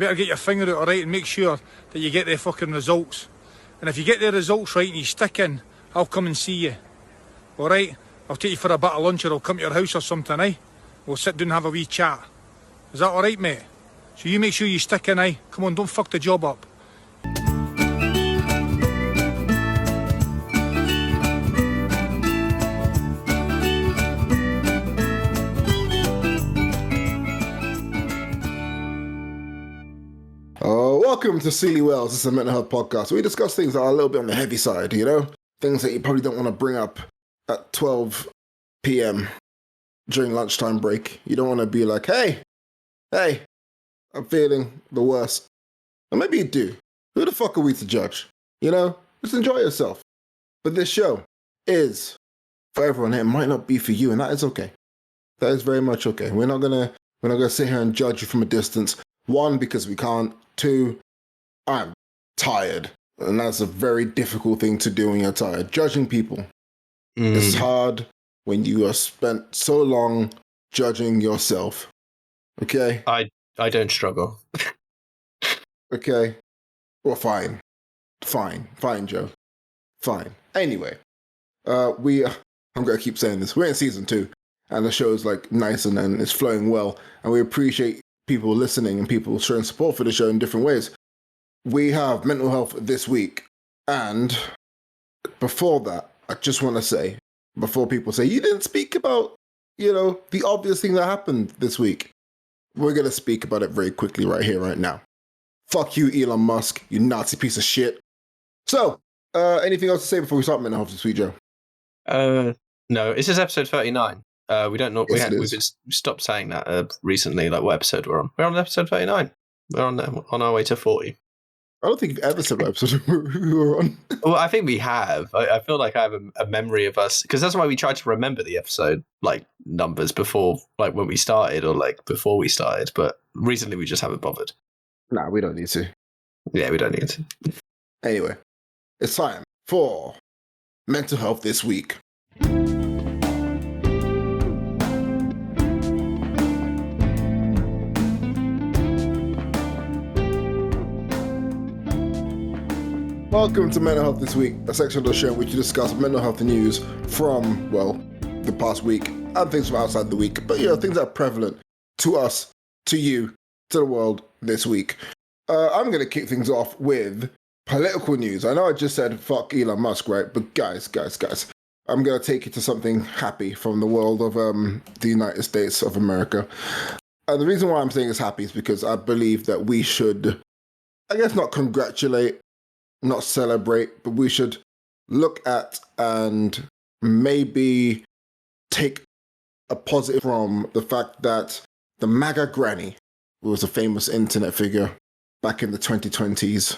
Better get your finger out, alright, and make sure that you get the fucking results. And if you get the results right and you stick in, I'll come and see you. Alright? I'll take you for a bit of lunch, or I'll come to your house or something, eh? We'll sit down and have a wee chat. Is that alright, mate? So you make sure you stick in, eh? Come on, don't fuck the job up. Welcome to Silly Wells. This is a mental health podcast. We discuss things that are a little bit on the heavy side, you know? Things that you probably don't want to bring up at 12 p.m. during lunchtime break. You don't want to be like, hey, I'm feeling the worst. Or maybe you do. Who the fuck are we to judge? You know? Just enjoy yourself. But this show is for everyone. It might not be for you, and that is okay. That is very much okay. We're not gonna sit here and judge you from a distance. One, because we can't. Two, I'm tired. And that's a very difficult thing to do when you're tired. Judging people is hard when you are spent so long judging yourself. Okay? I don't struggle. Okay? Well, fine, Joe. Fine. Anyway, I'm going to keep saying this. We're in season 2, and the show is like nice and it's flowing well. And we appreciate people listening and people showing support for the show in different ways. We have mental health this week, and before that, I just want to say, before people say, you didn't speak about, the obvious thing that happened this week, we're going to speak about it very quickly right here, right now. Fuck you, Elon Musk, you Nazi piece of shit. So, anything else to say before we start mental health this week, Joe? No, this is episode 39. We don't know. Yes, we've stopped saying that recently. Like, what episode we're on? We're on episode 39. We're on our way to 40. I don't think you've ever said what episode we were on. Well, I think we have. I feel like I have a memory of us, because that's why we tried to remember the episode like numbers before, like when we started or like before we started. But recently, we just haven't bothered. Nah, we don't need to. Yeah, we don't need to. Anyway, it's time for mental health this week. Welcome to Mental Health This Week, a section of the show in which we discuss mental health news from, the past week and things from outside the week. But, things that are prevalent to us, to you, to the world this week. I'm going to kick things off with political news. I know I just said fuck Elon Musk, right? But guys, I'm going to take you to something happy from the world of the United States of America. And the reason why I'm saying it's happy is because I believe that we should, I guess not congratulate, not celebrate, but we should look at and maybe take a positive from the fact that the MAGA granny, who was a famous internet figure back in the 2020s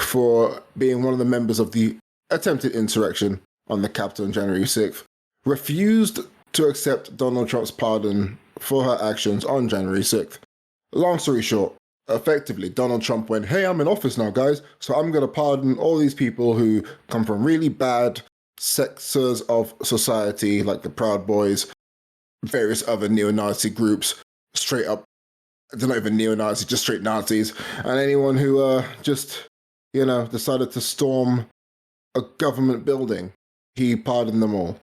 for being one of the members of the attempted insurrection on the Capitol on January 6th, refused to accept Donald Trump's pardon for her actions on January 6th. Long story short, effectively, Donald Trump went, hey, I'm in office now, guys, so I'm going to pardon all these people who come from really bad sectors of society, like the Proud Boys, various other neo-Nazi groups, straight up, they're not even neo-Nazis, just straight Nazis, and anyone who decided to storm a government building, he pardoned them all.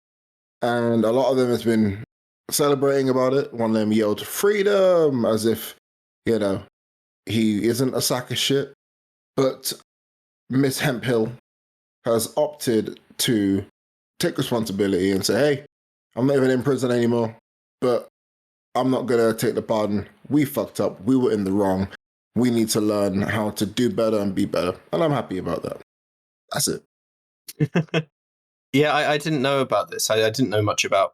And a lot of them has been celebrating about it. One of them yelled, freedom, as if, he isn't a sack of shit. But Miss Hemphill has opted to take responsibility and say, hey, I'm not even in prison anymore, but I'm not going to take the pardon. We fucked up. We were in the wrong. We need to learn how to do better and be better. And I'm happy about that. That's it. Yeah, I didn't know about this. I didn't know much about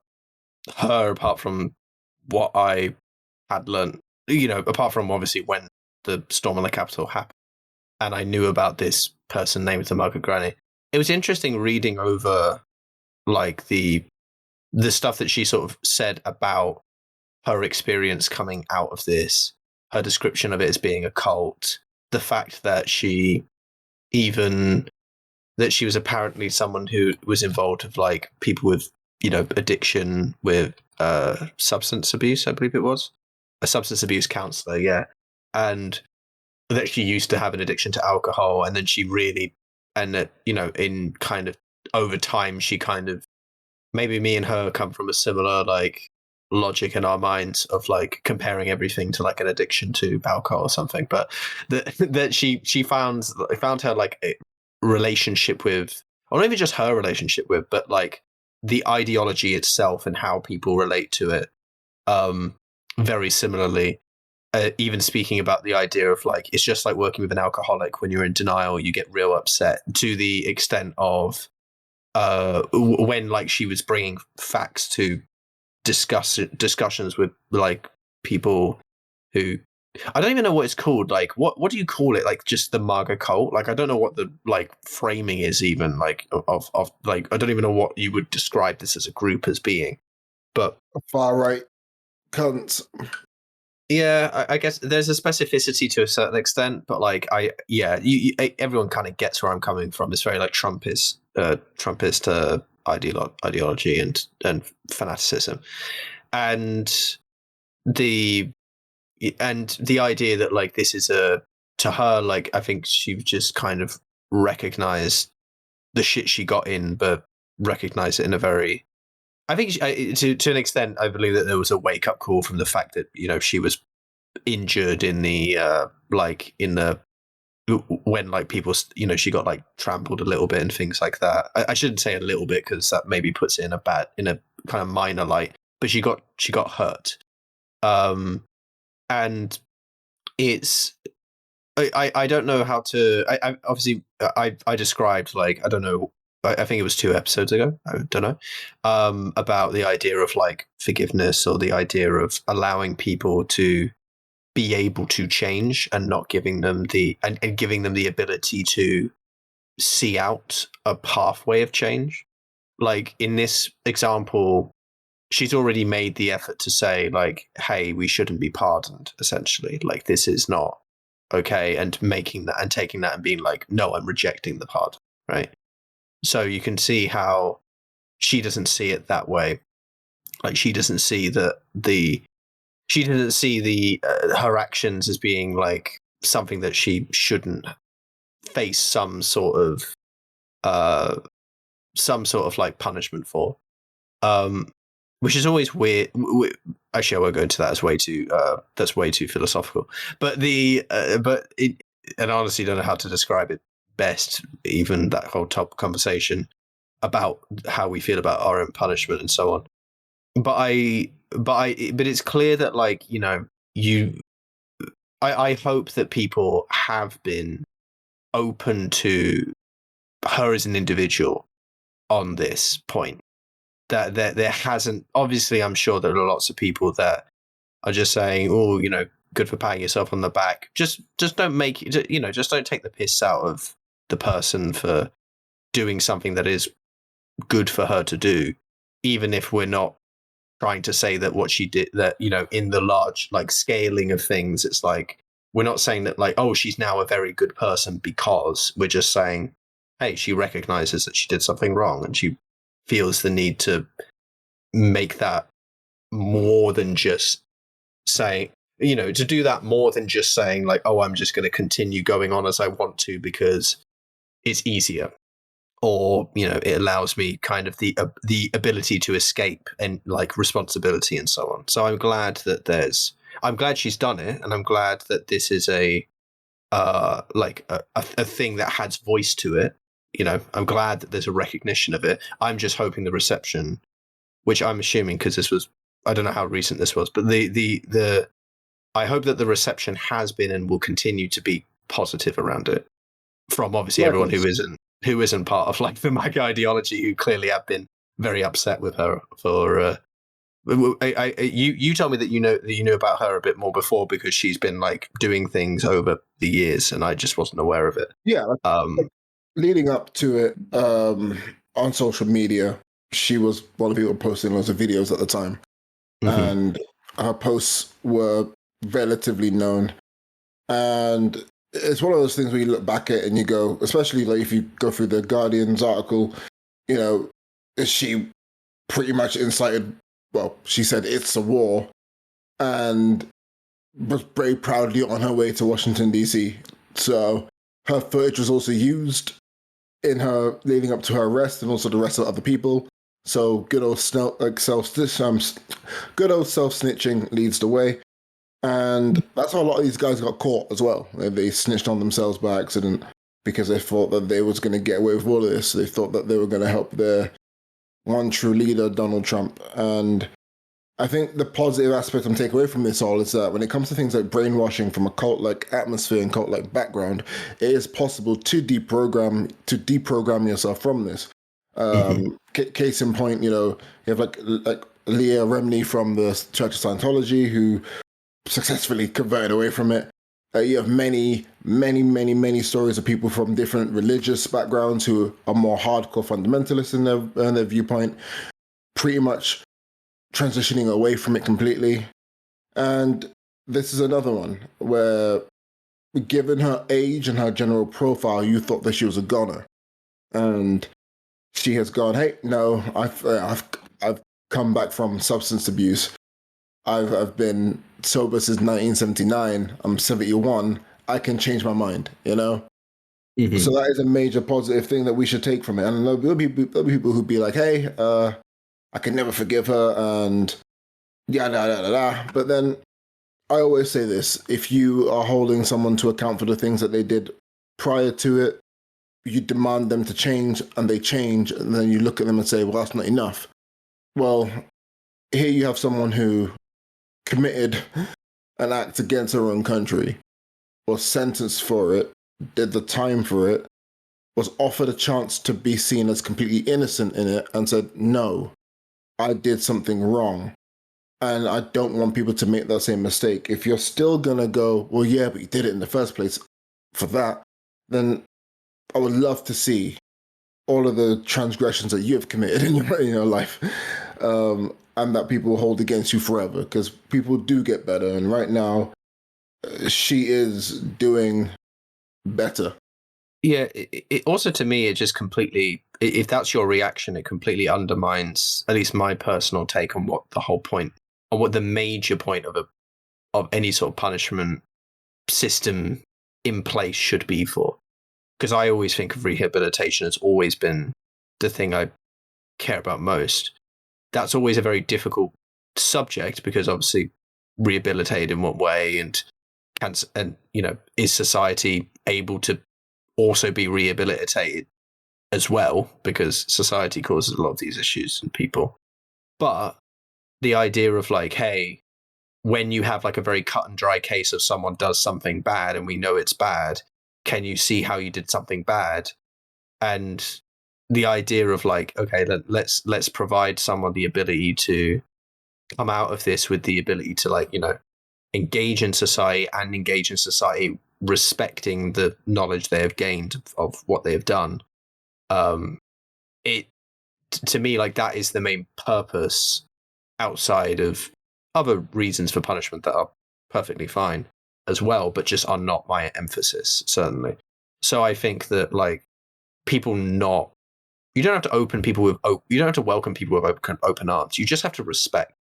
her apart from what I had learned, apart from obviously when the storm on the Capitol happened. And I knew about this person named the MAGA granny. It was interesting reading over like the stuff that she sort of said about her experience coming out of this, her description of it as being a cult, the fact that she was apparently someone who was involved with like people with, addiction, with substance abuse, I believe it was. A substance abuse counselor, yeah. And that she used to have an addiction to alcohol, and then she really, and that, you know, in kind of over time, she kind of, maybe me and her come from a similar like logic in our minds of like comparing everything to like an addiction to alcohol or something, but that she found her like a relationship with, or not even just her relationship with, but like the ideology itself and how people relate to it, very similarly. Even speaking about the idea of like, it's just like working with an alcoholic. When you're in denial, you get real upset, to the extent of when like she was bringing facts to discussions with like people who, I don't even know what it's called. Like, what do you call it? Like, just the MAGA cult? Like, I don't know what the like framing is even like of like, I don't even know what you would describe this as a group as being, but Far right cunts. yeah, I guess there's a specificity to a certain extent, but like everyone kind of gets where I'm coming from. It's very like Trumpist ideology and fanaticism, and the idea that like this is to her, like, I think she just kind of recognized the shit she got in, but recognized it in a very, I think to an extent, I believe that there was a wake up call from the fact that, you know, she was injured in the when like people, you know, she got like trampled a little bit and things like that. I shouldn't say a little bit, because that maybe puts it in a kind of minor light, but she got hurt, and it's, I don't know how to, I obviously I described, like, I don't know, I think it was 2 episodes ago, I don't know, about the idea of like forgiveness, or the idea of allowing people to be able to change, and not giving them and giving them the ability to see out a pathway of change. Like in this example, she's already made the effort to say like, hey, we shouldn't be pardoned, essentially. Like, this is not okay, and making that and taking that and being like, no, I'm rejecting the pardon, right? So you can see how she doesn't see it that way. Like, she doesn't see her actions as being like something that she shouldn't face some sort of like punishment for, which is always weird. Actually, I won't go into that. That's way too philosophical. But and I honestly don't know how to describe it best, even that whole top conversation about how we feel about our own punishment and so on. But it's clear that, like, you know, I hope that people have been open to her as an individual on this point. That there hasn't, obviously, I'm sure there are lots of people that are just saying, oh, you know, good for patting yourself on the back. Just don't make it, you know, just don't take the piss out of the person for doing something that is good for her to do, even if we're not trying to say that what she did, that, you know, in the large like scaling of things, it's like, we're not saying that like, oh, she's now a very good person, because we're just saying, hey, she recognizes that she did something wrong, and she feels the need to make that more than just saying, you know, to do that more than just saying like, oh, I'm just going to continue going on as I want to because it's easier, or, you know, it allows me kind of the ability to escape and like responsibility and so on. So I'm glad she's done it, and I'm glad that this is a thing that has voice to it. You know, I'm glad that there's a recognition of it. I'm just hoping the reception, which I'm assuming, because this was, I don't know how recent this was, but I hope that the reception has been and will continue to be positive around it, from obviously everyone who isn't part of like the MAGA ideology, who clearly have been very upset with her for. You told me that you knew about her a bit more before, because she's been like doing things over the years, and I just wasn't aware of it. Yeah. Leading up to it, on social media, she was one of the people posting lots of videos at the time, and her posts were relatively known. And it's one of those things where you look back at it and you go, especially like if you go through the Guardian's article, you know, she pretty much incited, well, she said it's a war, and was very proudly on her way to Washington, D.C. So her footage was also used in her leading up to her arrest and also the arrest of other people. So good old good old self snitching leads the way, and that's how a lot of these guys got caught as well. They snitched on themselves by accident because they thought that they was going to get away with all of this. They thought that they were going to help their one true leader, Donald Trump. And I think the positive aspect I'm taking away from this all is that when it comes to things like brainwashing from a cult-like atmosphere and cult-like background, it is possible to deprogram yourself from this. Case in point, you have like Leah Remini from the Church of Scientology who successfully converted away from it. You have many stories of people from different religious backgrounds who are more hardcore fundamentalists in their viewpoint, pretty much transitioning away from it completely. And this is another one where, given her age and her general profile, you thought that she was a goner, and she has gone, hey, no, I've come back from substance abuse. I've been sober since 1979. I'm 71. I can change my mind, So that is a major positive thing that we should take from it. And there'll be people who'd be like, hey, I can never forgive her, and yada. But then I always say this: if you are holding someone to account for the things that they did prior to it, you demand them to change, and they change, and then you look at them and say, well, that's not enough. Well, here you have someone who committed an act against her own country, was sentenced for it, did the time for it, was offered a chance to be seen as completely innocent in it, and said, no, I did something wrong. And I don't want people to make that same mistake. If you're still going to go, well, yeah, but you did it in the first place for that, then I would love to see all of the transgressions that you have committed in your life, and that people hold against you forever, because people do get better. And right now, she is doing better. Yeah, it also, to me, it just completely, if that's your reaction, it completely undermines at least my personal take on what the whole point, or what the major point of any sort of punishment system in place should be for. Because I always think of rehabilitation as always been the thing I care about most. That's always a very difficult subject, because obviously rehabilitated in what way, and is society able to also be rehabilitated as well, because society causes a lot of these issues in people. But the idea of like, hey, when you have like a very cut and dry case of someone does something bad and we know it's bad, can you see how you did something bad? And the idea of like, okay, let's provide someone the ability to come out of this with the ability to engage in society, and engage in society respecting the knowledge they have gained of what they have done. To me, like, that is the main purpose, outside of other reasons for punishment that are perfectly fine as well, but just are not my emphasis, certainly. So I think that you don't have to you don't have to welcome people with open arms. You just have to respect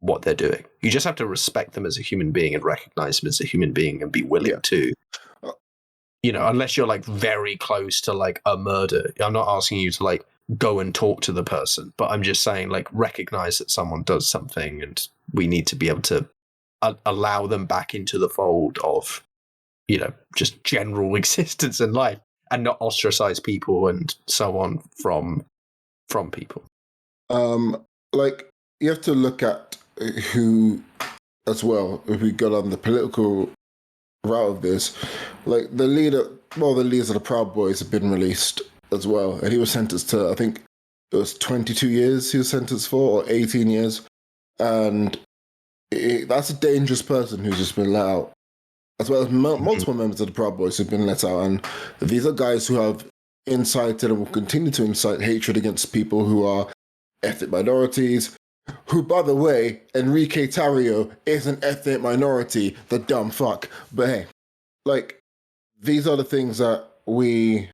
what they're doing. You just have to respect them as a human being and recognize them as a human being, and be willing to, unless you're very close to a murder. I'm not asking you to go and talk to the person, but I'm just saying recognize that someone does something, and we need to be able to allow them back into the fold of, just general existence in life, and not ostracize people and so on from people. You have to look at who, as well, if we go on the political route of this, the leaders of the Proud Boys have been released as well, and he was sentenced to, I think it was 22 years he was sentenced for, or 18 years, and that's a dangerous person who's just been let out, as well as multiple members of the Proud Boys who've been let out. And these are guys who have incited and will continue to incite hatred against people who are ethnic minorities, who, by the way, Enrique Tarrio is an ethnic minority, the dumb fuck. But hey, these are the things that we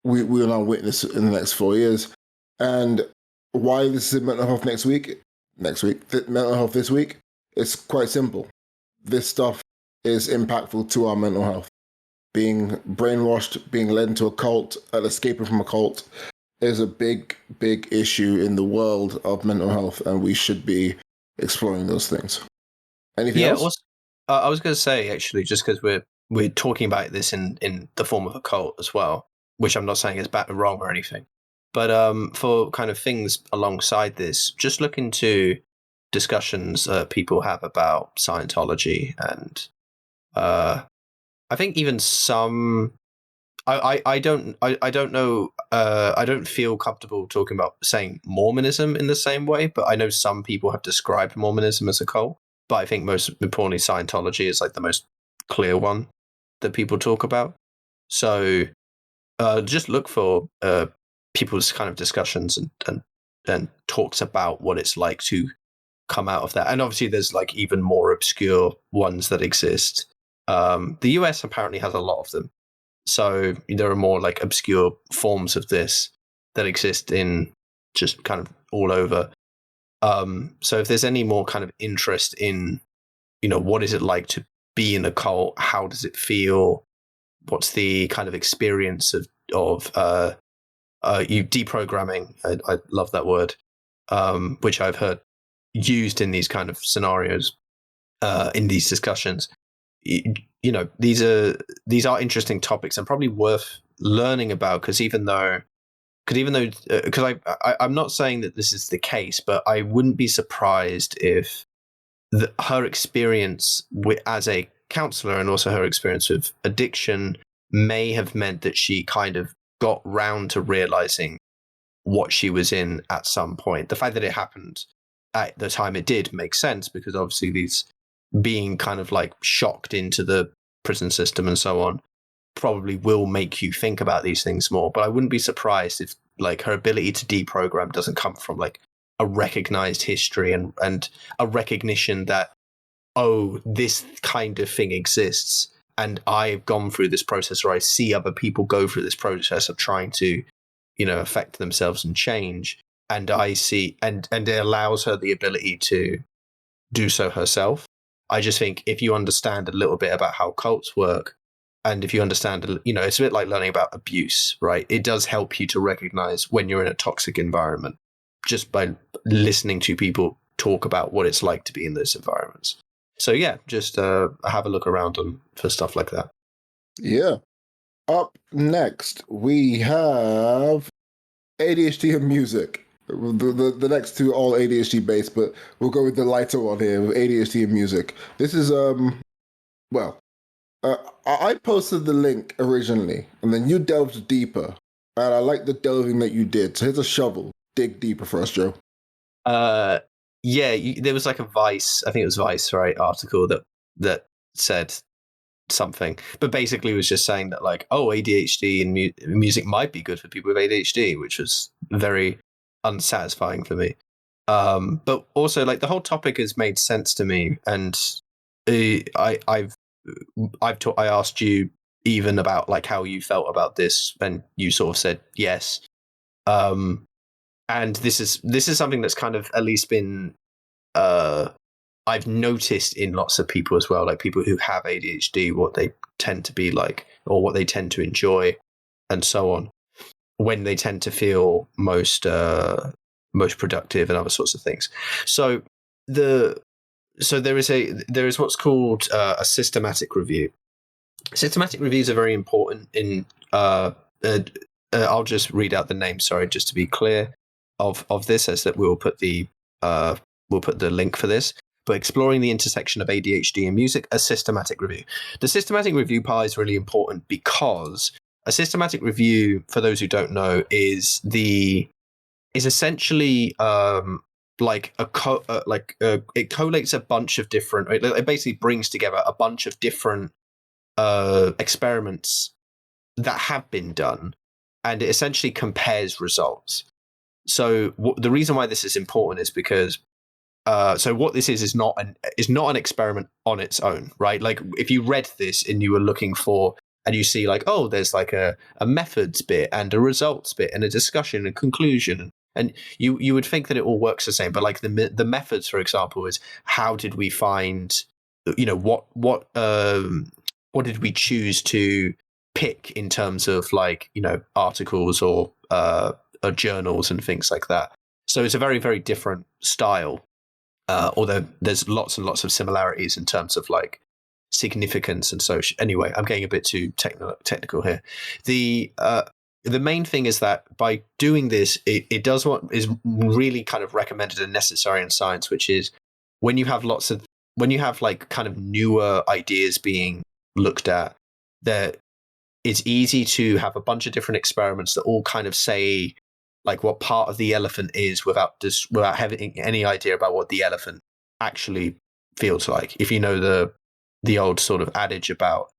will now witness in the next 4 years. And why this is mental health mental health this week, it's quite simple. this stuff is impactful to our mental health. Being brainwashed, being led into a cult, and escaping from a cult is a big, big issue in the world of mental health, and we should be exploring those things. Anything else? Also, I was going to say, actually, just because we're talking about this in the form of a cult as well, which I'm not saying is bad or wrong or anything, but for kind of things alongside this, just look into discussions people have about Scientology and I think even some. I don't know. I don't feel comfortable talking about saying Mormonism in the same way, but I know some people have described Mormonism as a cult. But I think most importantly, Scientology is like the most clear one that people talk about. So just look for people's kind of discussions and talks about what it's like to come out of that. And obviously, there's like even more obscure ones that exist. The US apparently has a lot of them. So there are more like obscure forms of this that exist in just kind of all over. So if there's any more kind of interest in, what is it like to be in a cult? How does it feel? What's the kind of experience of you deprogramming? I love that word, which I've heard used in these kind of scenarios, in these discussions. These are interesting topics and probably worth learning about, because I'm not saying that this is the case, but I wouldn't be surprised if her experience as a counselor and also her experience with addiction may have meant that she kind of got round to realizing what she was in at some point. The fact that it happened at the time it did makes sense, because obviously these being kind of like shocked into the prison system and so on probably will make you think about these things more. But I wouldn't be surprised if like her ability to deprogram doesn't come from like a recognized history and a recognition that, oh, this kind of thing exists and I've gone through this process, or I see other people go through this process of trying to, affect themselves and change. And I see, and it allows her the ability to do so herself. I just think if you understand a little bit about how cults work, and if you understand, it's a bit like learning about abuse, right? It does help you to recognize when you're in a toxic environment just by listening to people talk about what it's like to be in those environments. So yeah, just have a look around for stuff like that. Yeah. Up next, we have ADHD and music. The next two all ADHD based, but we'll go with the lighter one here with ADHD and music. This is I posted the link originally, and then you delved deeper, and I like the delving that you did. So here's a shovel. Dig deeper for us, Joe. There was like a Vice, I think it was Vice, right, article that said something, but basically was just saying that like, oh, ADHD and music might be good for people with ADHD, which was very unsatisfying for me. But also like the whole topic has made sense to me, and I asked you even about like how you felt about this, and you sort of said yes. And this is something that's kind of at least been I've noticed in lots of people as well, like people who have ADHD, what they tend to be like, or what they tend to enjoy, and so on, when they tend to feel most productive and other sorts of things. So there is what's called a systematic review. Systematic reviews are very important in. I'll just read out the name. Sorry, just to be clear of this, as that we'll put the link for this. But exploring the intersection of ADHD and music, a systematic review. The systematic review part is really important because a systematic review, for those who don't know, is essentially it collates a bunch of different. It basically brings together a bunch of different experiments that have been done, and it essentially compares results. So the reason why this is important is because so what this is not an experiment on its own, right? Like if you read this and you were looking for, and you see like, oh, there's like a methods bit and a results bit and a discussion and conclusion, and you would think that it all works the same. But like the methods, for example, is how did we find what did we choose to pick in terms of like, articles or journals and things like that. So it's a very, very different style, although there's lots and lots of similarities in terms of like significance and so. Anyway, I'm getting a bit too technical here. The main thing is that by doing this, it does what is really kind of recommended and necessary in science, which is when you have like kind of newer ideas being looked at, that it's easy to have a bunch of different experiments that all kind of say like what part of the elephant is without having any idea about what the elephant actually feels like. If you know the old sort of adage about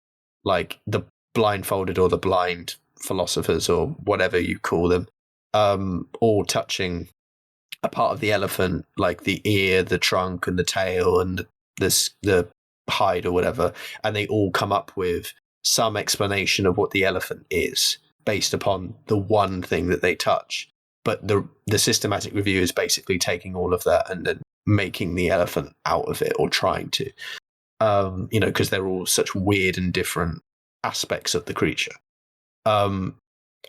like the blindfolded or the blind philosophers or whatever you call them, all touching a part of the elephant, like the ear, the trunk, and the tail, and the hide or whatever, and they all come up with some explanation of what the elephant is based upon the one thing that they touch. But the systematic review is basically taking all of that and then making the elephant out of it, or trying to, because they're all such weird and different aspects of the creature. And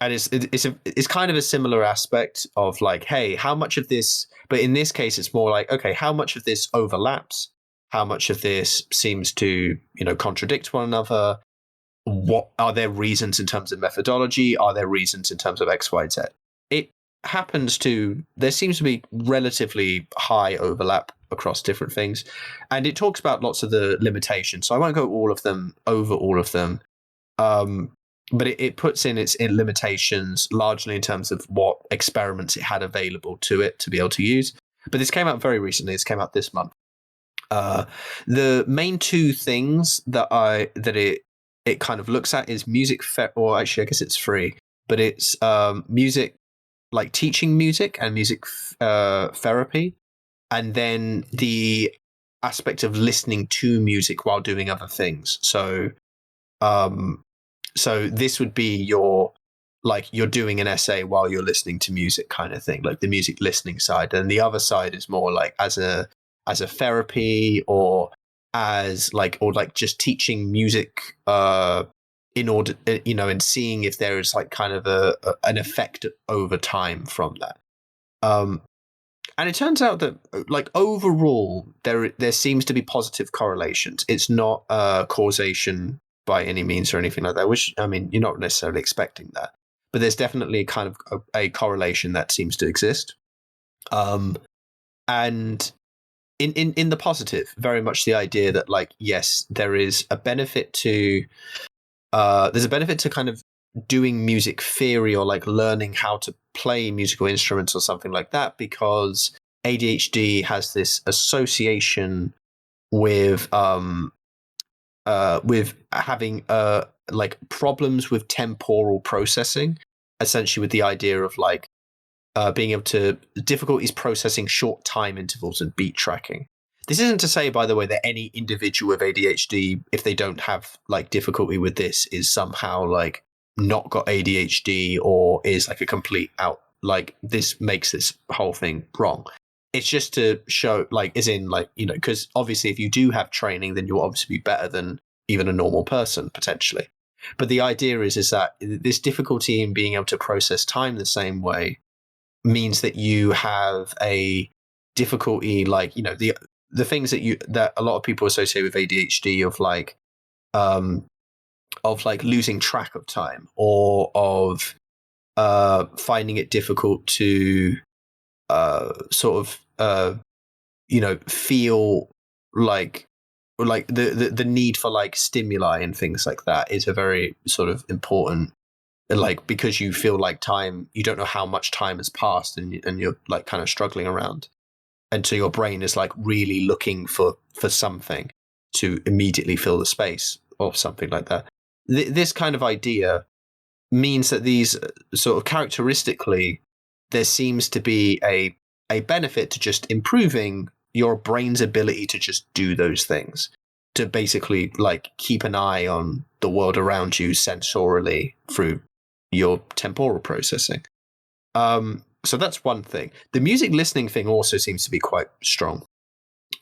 it's kind of a similar aspect of like, hey, how much of this? But in this case, it's more like, okay, how much of this overlaps? How much of this seems to contradict one another? What are there reasons in terms of methodology? Are there reasons in terms of X, Y, Z? It happens to, there seems to be relatively high overlap across different things, and it talks about lots of the limitations. So I won't go over all of them. But it puts in its limitations largely in terms of what experiments it had available to it to be able to use. But this came out very recently. This came out this month. The main two things that it kind of looks at is music, or actually I guess it's free, but it's music, like teaching music and music therapy, and then the aspect of listening to music while doing other things. So this would be you're doing an essay while you're listening to music kind of thing, like the music listening side. And the other side is more like as a therapy, or just teaching music in order, and seeing if there is like kind of an effect over time from that. And it turns out that like overall there seems to be positive correlations. It's not causation by any means or anything like that, which, I mean, you're not necessarily expecting that, but there's definitely kind of a correlation that seems to exist. And in the positive, very much the idea that like, yes, there is a benefit to kind of doing music theory, or like learning how to play musical instruments or something like that, because ADHD has this association with having like problems with temporal processing, essentially with the idea of like being able to difficulties processing short time intervals and beat tracking. This isn't to say, by the way, that any individual with ADHD, if they don't have like difficulty with this, is somehow like not got ADHD or is like a complete out, like this makes this whole thing wrong. It's just to show, like, as in, like, because obviously if you do have training, then you'll obviously be better than even a normal person, potentially. But the idea is that this difficulty in being able to process time the same way means that you have a difficulty, like, the things that a lot of people associate with ADHD of losing track of time, or of finding it difficult to feel like the need for like stimuli and things like that is a very sort of important, like, because you feel like time, you don't know how much time has passed, and you're like kind of struggling around, and so your brain is like really looking for something to immediately fill the space or something like that. This kind of idea means that these sort of characteristically, there seems to be a benefit to just improving your brain's ability to just do those things, to basically like keep an eye on the world around you sensorily through your temporal processing. So that's one thing. The music listening thing also seems to be quite strong.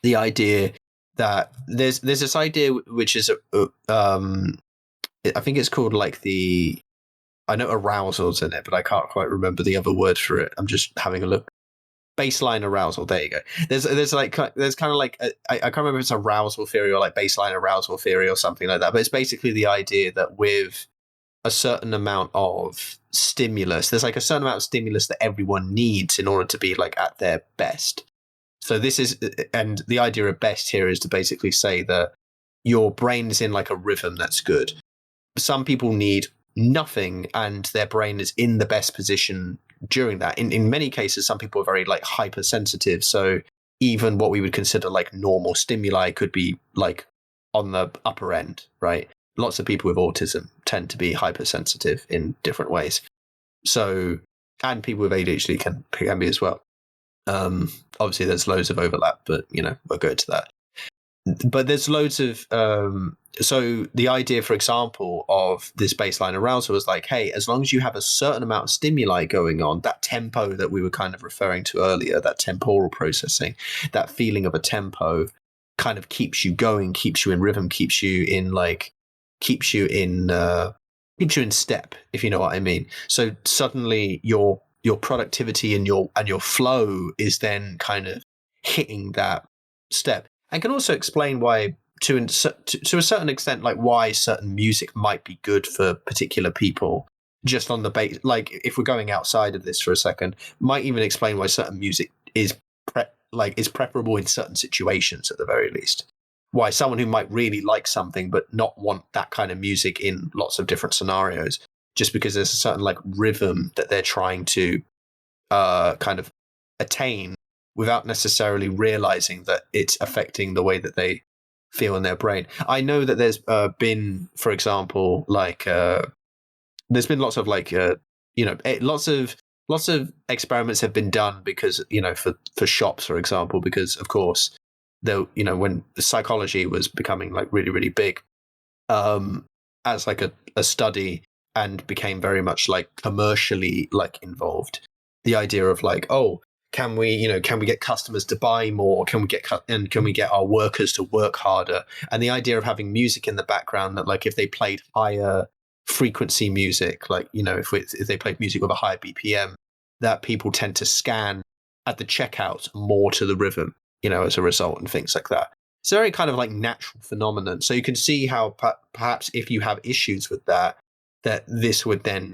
The idea that there's this idea which is I think it's called like I know arousal's in it, but I can't quite remember the other word for it. I'm just having a look. Baseline arousal. There you go. There's kind of like I can't remember if it's arousal theory or like baseline arousal theory or something like that. But it's basically the idea that with a certain amount of stimulus, there's like a certain amount of stimulus that everyone needs in order to be like at their best. So this is, and the idea of best here is to basically say that your brain is in like a rhythm that's good. Some people need nothing and their brain is in the best position during that. In many cases, some people are very like hypersensitive. So even what we would consider like normal stimuli could be like on the upper end, right? Lots of people with autism tend to be hypersensitive in different ways. So, and people with ADHD can be as well. Obviously there's loads of overlap, but we'll go to that. But there's loads of so the idea, for example, of this baseline arousal is like, hey, as long as you have a certain amount of stimuli going on, that tempo that we were kind of referring to earlier, that temporal processing, that feeling of a tempo kind of keeps you going, keeps you in rhythm, keeps you in step, if you know what I mean. So suddenly your productivity and your flow is then kind of hitting that step, and can also explain why to a certain extent, like why certain music might be good for particular people. Just on the base, like if we're going outside of this for a second, might even explain why certain music is preferable in certain situations at the very least. Why someone who might really like something but not want that kind of music in lots of different scenarios, just because there's a certain like rhythm that they're trying to kind of attain without necessarily realizing that it's affecting the way that they feel in their brain. I know that there's been, for example, like there's been lots of like lots of experiments have been done because for shops, for example, because of course though when the psychology was becoming like really, really big as like a study and became very much like commercially like involved, the idea of like, oh, can we get customers to buy more? Can we get our workers to work harder? And the idea of having music in the background that, like, if they played higher frequency music, like, if they played music with a higher BPM, that people tend to scan at the checkout more to the rhythm, as a result, and things like that. It's a very kind of like natural phenomenon. So you can see how perhaps if you have issues with that this would then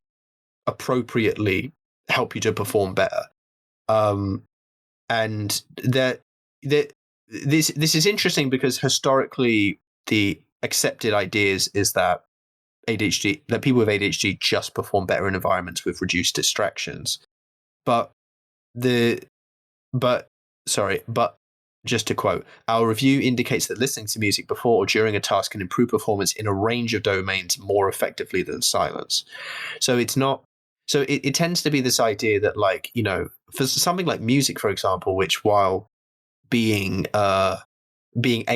appropriately help you to perform better. And this is interesting because historically the accepted ideas is that people with ADHD just perform better in environments with reduced distractions. But just to quote, our review indicates that listening to music before or during a task can improve performance in a range of domains more effectively than silence. So it's not. So it tends to be this idea that, like, for something like music, for example, which while being a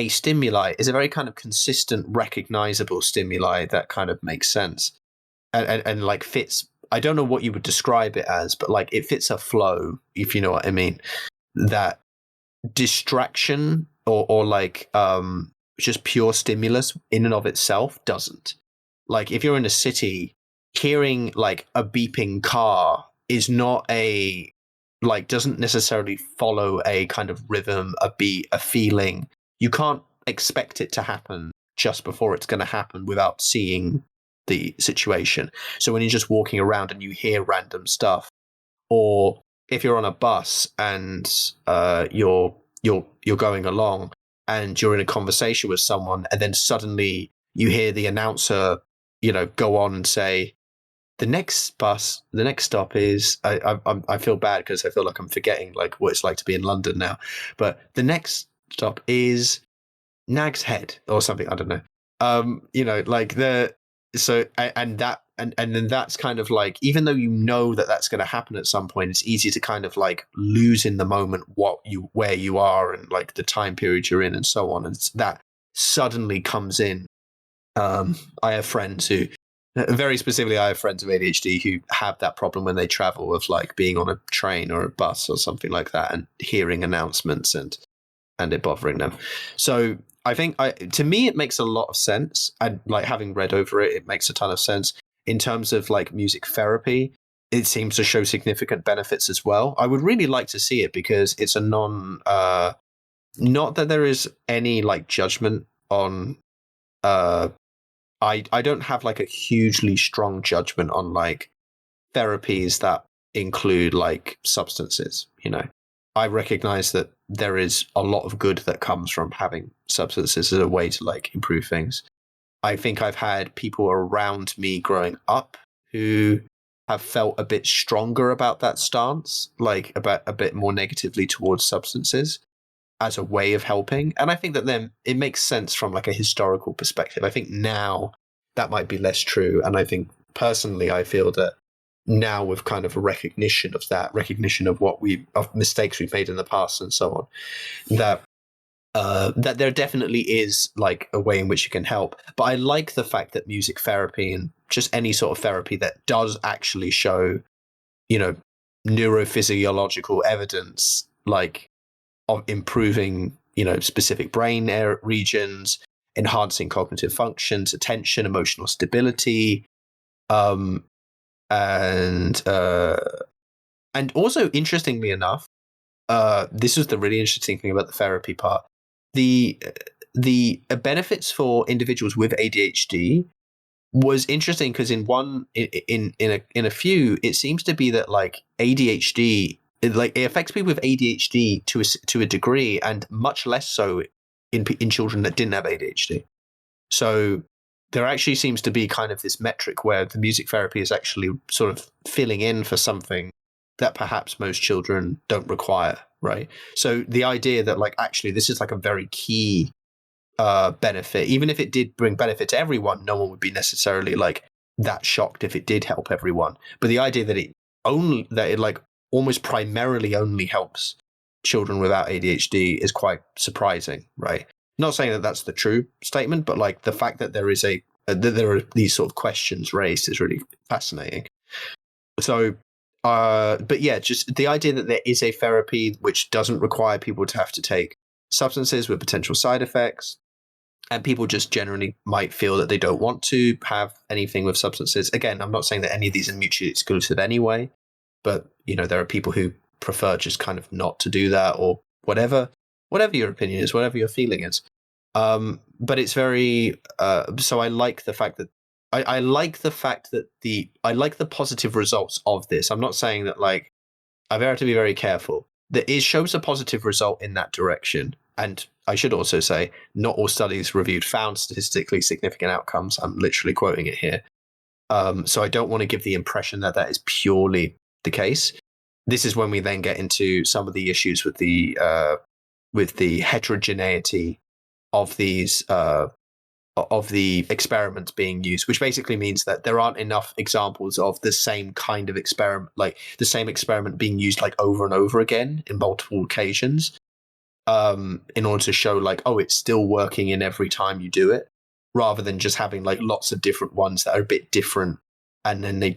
stimuli is a very kind of consistent, recognizable stimuli that kind of makes sense and like fits. I don't know what you would describe it as, but like it fits a flow, if you know what I mean. That distraction or like just pure stimulus in and of itself doesn't. Like if you're in a city, hearing like a beeping car is not doesn't necessarily follow a kind of rhythm, a beat, a feeling. You can't expect it to happen just before it's going to happen without seeing the situation. So when you're just walking around and you hear random stuff, or if you're on a bus and you're going along and you're in a conversation with someone, and then suddenly you hear the announcer, go on and say, the next stop is, I feel bad because I feel like I'm forgetting like what it's like to be in London now, but the next stop is Nag's Head or something. I don't know. And then that's kind of like, even though that's going to happen at some point, it's easy to kind of like lose in the moment where you are and like the time period you're in and so on. And that suddenly comes in. I have friends who, very specifically, I have friends with ADHD who have that problem when they travel, of like being on a train or a bus or something like that and hearing announcements and it bothering them. So I think to me it makes a lot of sense, and like having read over it, it makes a ton of sense in terms of like music therapy. It seems to show significant benefits as well. I would really like to see it because it's a not that there is any like judgment on. I don't have like a hugely strong judgment on like therapies that include like substances. I recognize that there is a lot of good that comes from having substances as a way to like improve things. I think I've had people around me growing up who have felt a bit stronger about that stance, like about a bit more negatively towards substances as a way of helping. And I think that then it makes sense from like a historical perspective. I think now that might be less true. And I think personally, I feel that now with kind of a recognition of of mistakes we've made in the past and so on, that there definitely is like a way in which it can help. But I like the fact that music therapy and just any sort of therapy that does actually show, neurophysiological evidence, like of improving, specific brain regions, enhancing cognitive functions, attention, emotional stability, and also interestingly enough, this was the really interesting thing about the therapy part. The benefits for individuals with ADHD was interesting because in a few, it seems to be that like ADHD, it affects people with ADHD to a degree, and much less so in children that didn't have ADHD. So there actually seems to be kind of this metric where the music therapy is actually sort of filling in for something that perhaps most children don't require, right? So the idea that like actually this is like a very key benefit, even if it did bring benefit to everyone, no one would be necessarily like that shocked if it did help everyone. But the idea that it like almost primarily only helps children without ADHD is quite surprising, right? Not saying that that's the true statement, but like the fact that there is that there are these sort of questions raised is really fascinating. So, but yeah, just the idea that there is a therapy which doesn't require people to have to take substances with potential side effects, and people just generally might feel that they don't want to have anything with substances. Again, I'm not saying that any of these are mutually exclusive anyway, but there are people who prefer just kind of not to do that, or whatever your opinion is, whatever your feeling is. But it's very so I like the fact that I like the fact that I like the positive results of this. I'm not saying that like I've had to be very careful. That it shows a positive result in that direction. And I should also say, not all studies reviewed found statistically significant outcomes. I'm literally quoting it here. So I don't want to give the impression that that is purely the case. This is when we then get into some of the issues with the heterogeneity of these of the experiments being used, which basically means that there aren't enough examples of the same kind of experiment, like the same experiment being used like over and over again in multiple occasions, in order to show like, oh, it's still working in every time you do it, rather than just having like lots of different ones that are a bit different, and then you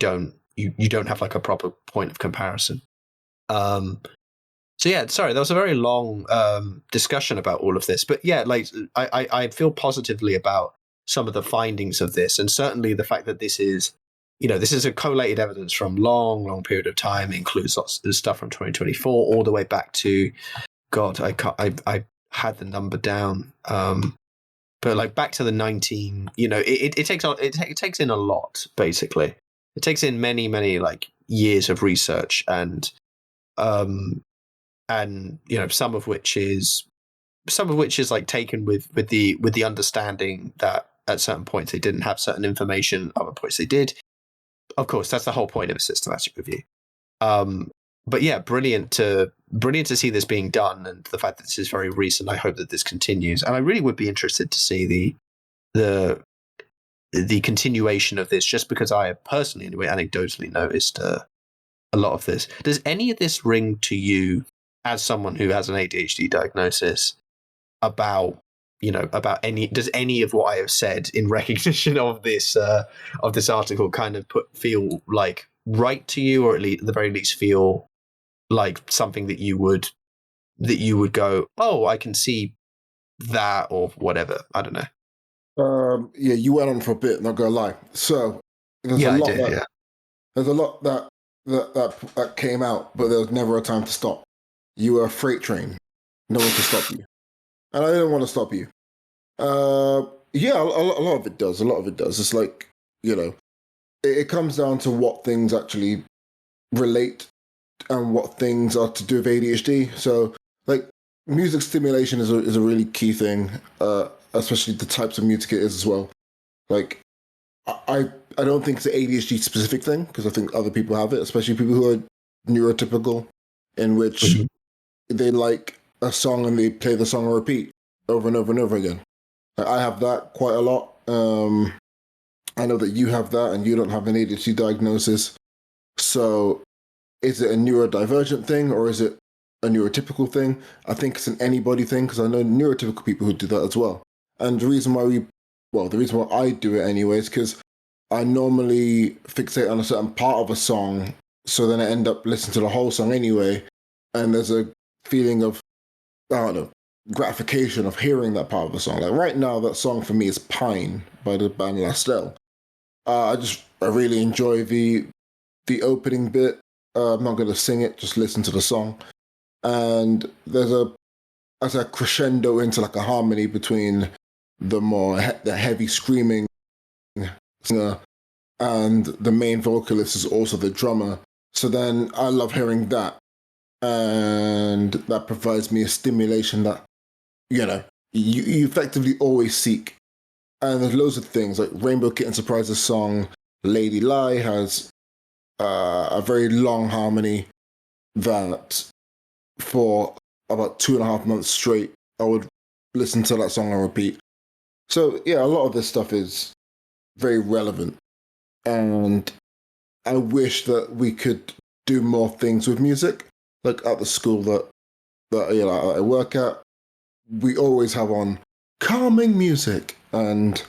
don't have like a proper point of comparison. So yeah, sorry, that was a very long discussion about all of this, but yeah, like I feel positively about some of the findings of this, and certainly the fact that this is a collated evidence from long period of time. It includes lots of stuff from 2024 all the way back to, God, I had the number down, but like back to the 19. It takes in a lot. Basically, it takes in many like years of research, and some of which is like taken with the understanding that at certain points they didn't have certain information, other points they did. Of course, that's the whole point of a systematic review. But yeah, brilliant to see this being done, and the fact that this is very recent. I hope that this continues, and I really would be interested to see the continuation of this, just because I have personally, anyway, anecdotally noticed a lot of this. Does any of this ring to you, as someone who has an ADHD diagnosis, about does any of what I have said in recognition of this article kind of feel like right to you, or at the very least feel like something that you would go, oh, I can see that or whatever. I don't know. Yeah, you went on for a bit, not gonna lie. So there's Yeah, a I lot did. that Yeah. there's a lot that came out, but there was never a time to stop. You were a freight train. No one could stop you. And I didn't want to stop you. Yeah, a lot of it does. A lot of it does. It's like, it comes down to what things actually relate and what things are to do with ADHD. So, like, music stimulation is a really key thing, especially the types of music it is as well. Like, I don't think it's an ADHD specific thing because I think other people have it, especially people who are neurotypical, in which Mhm. they like a song and they play the song on repeat over and over and over again. I have that quite a lot. I know that you have that and you don't have an ADHD diagnosis. So is it a neurodivergent thing or is it a neurotypical thing? I think it's an anybody thing because I know neurotypical people who do that as well. And the reason why I do it anyway is because I normally fixate on a certain part of a song. So then I end up listening to the whole song anyway. And there's a feeling of, I don't know, gratification of hearing that part of the song. Like right now, that song for me is Pine by the band Lastel. I really enjoy the opening bit. I'm not going to sing it, just listen to the song. And as a crescendo into like a harmony between the heavy screaming singer and the main vocalist is also the drummer. So then I love hearing that. And that provides me a stimulation that, you effectively always seek. And there's loads of things like Rainbow Kitten Surprises song, Lady Lie has a very long harmony that for about 2.5 months straight, I would listen to that song on repeat. So yeah, a lot of this stuff is very relevant. And I wish that we could do more things with music. Like at the school that I work at, we always have on calming music, and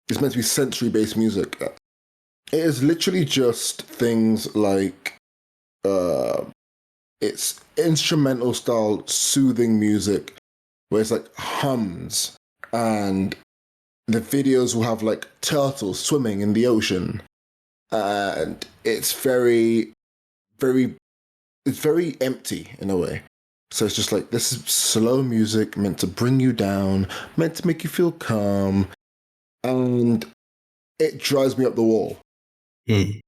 it's meant to be sensory-based music. It is literally just things like it's instrumental style soothing music where it's like hums, and the videos will have like turtles swimming in the ocean, and it's very empty in a way. So it's just like this is slow music meant to bring you down, meant to make you feel calm, and it drives me up the wall. Mm.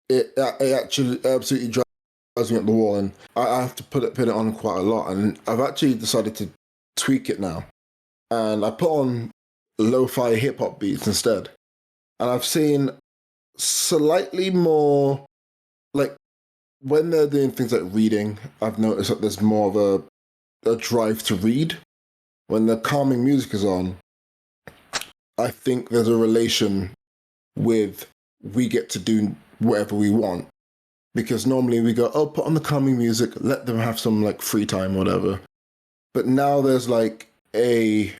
It actually absolutely drives me up the wall, and I have to put it on quite a lot. And I've actually decided to tweak it now, and I put on lo-fi hip hop beats instead, and I've seen slightly more like when they're doing things like reading. I've noticed that there's more of a drive to read. When the calming music is on, I think there's a relation with we get to do whatever we want. Because normally we go, oh, put on the calming music, let them have some like free time, whatever. But now there's like a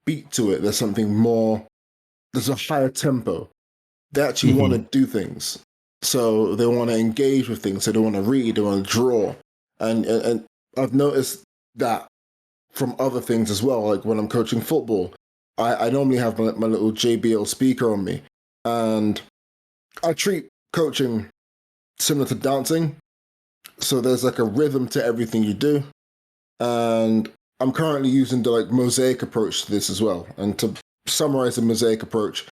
beat to it. There's something more, there's a higher tempo. They actually want to do things. So they want to engage with things. So they want to read, they want to draw. And I've noticed that from other things as well. Like when I'm coaching football, I normally have my little JBL speaker on me. And I treat coaching similar to dancing. So there's like a rhythm to everything you do. And I'm currently using the like mosaic approach to this as well. And to summarize the mosaic approach,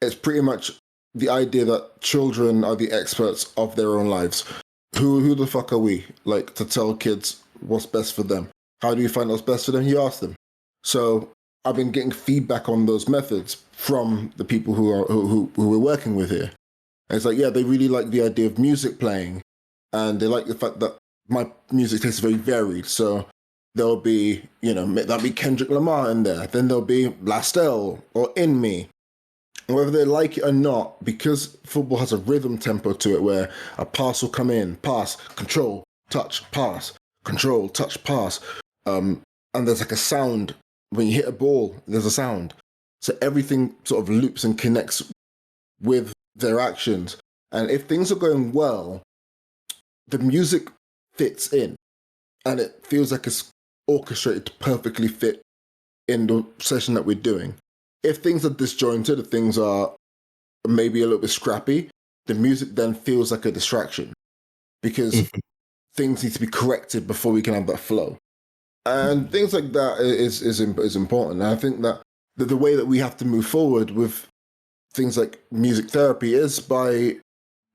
it's pretty much the idea that children are the experts of their own lives. Who the fuck are we, like, to tell kids what's best for them? How do you find what's best for them? You ask them. So I've been getting feedback on those methods from the people who we're working with here. And it's like, yeah, they really like the idea of music playing, and they like the fact that my music taste is very varied. So there'll be, there'll be Kendrick Lamar in there. Then there'll be Lastel or In Me. Whether they like it or not, because football has a rhythm tempo to it where a pass will come in, pass, control, touch, pass, control, touch, pass. And there's like a sound. When you hit a ball, there's a sound. So everything sort of loops and connects with their actions. And if things are going well, the music fits in. And it feels like it's orchestrated to perfectly fit in the session that we're doing. If things are disjointed, if things are maybe a little bit scrappy, the music then feels like a distraction because things need to be corrected before we can have that flow. And things like that is important. And I think that the way that we have to move forward with things like music therapy is by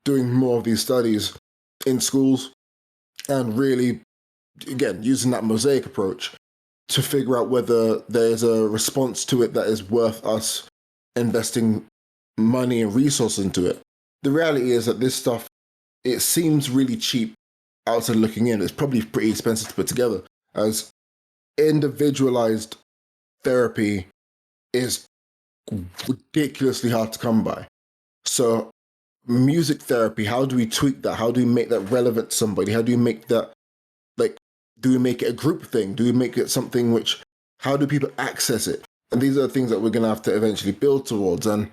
doing more of these studies in schools and really, again, using that mosaic approach to figure out whether there's a response to it that is worth us investing money and resources into it. The reality is that this stuff, it seems really cheap outside looking in. It's probably pretty expensive to put together, as individualized therapy is ridiculously hard to come by. So music therapy, how do we tweak that? How do we make that relevant to somebody? How do we make that, like, do we make it a group thing? Do we make it something which, how do people access it? And these are the things that we're going to have to eventually build towards. And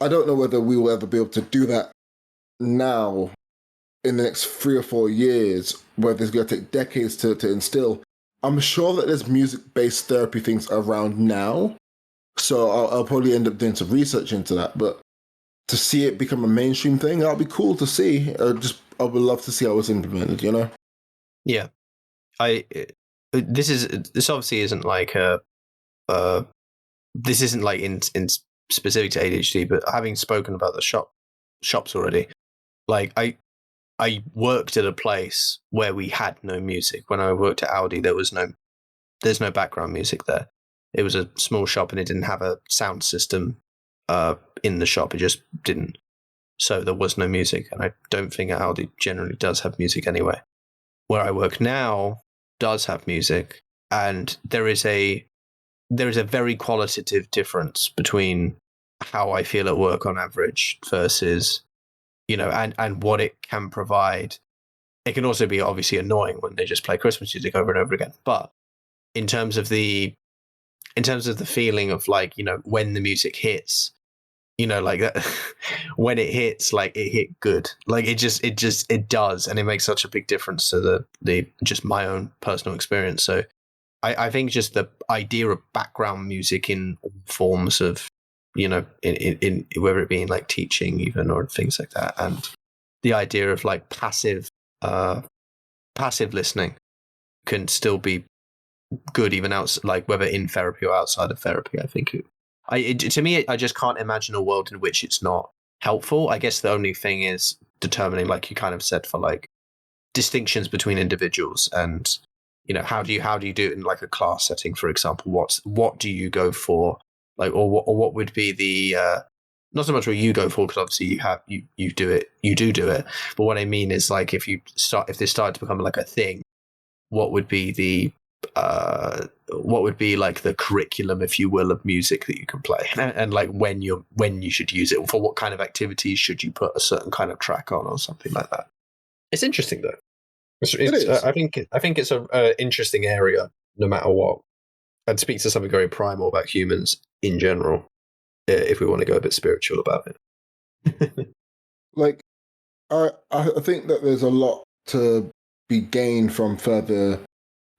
I don't know whether we will ever be able to do that now in the next 3 or 4 years, whether it's going to take decades to instill. I'm sure that there's music-based therapy things around now. So I'll probably end up doing some research into that. But to see it become a mainstream thing, that'll be cool to see. I would love to see how it's implemented, you know? Yeah. This obviously isn't like this isn't like in specific to ADHD, but having spoken about the shops already, like I worked at a place where we had no music. When I worked at Audi, there's no background music there. It was a small shop and it didn't have a sound system in the shop. It just didn't. So there was no music. And I don't think Audi generally does have music anyway. Where I work now does have music, and there is a very qualitative difference between how I feel at work on average versus, and what it can provide. It can also be obviously annoying when they just play Christmas music over and over again. But in terms of the feeling of, like, when the music hits, like that, when it hits, like, it hit good. Like it does. And it makes such a big difference to the just my own personal experience. So I think just the idea of background music in all forms of, in whether it be in like teaching even or things like that. And the idea of like passive listening can still be good, even outside, like whether in therapy or outside of therapy. I think to me, I just can't imagine a world in which it's not helpful. I guess the only thing is determining, like you kind of said, for like distinctions between individuals and, how do you do it in like a class setting, for example? What do you go for? Like, or what would be the, not so much what you go for, because obviously you do it. But what I mean is, like, if this started to become like a thing, what would be like the curriculum, if you will, of music that you can play, and like when you should use it, for what kind of activities should you put a certain kind of track on or something like that. It's interesting though. It is. I think it's an interesting area, no matter what. I'd speak to something very primal about humans in general, if we want to go a bit spiritual about it. Like, I think that there's a lot to be gained from further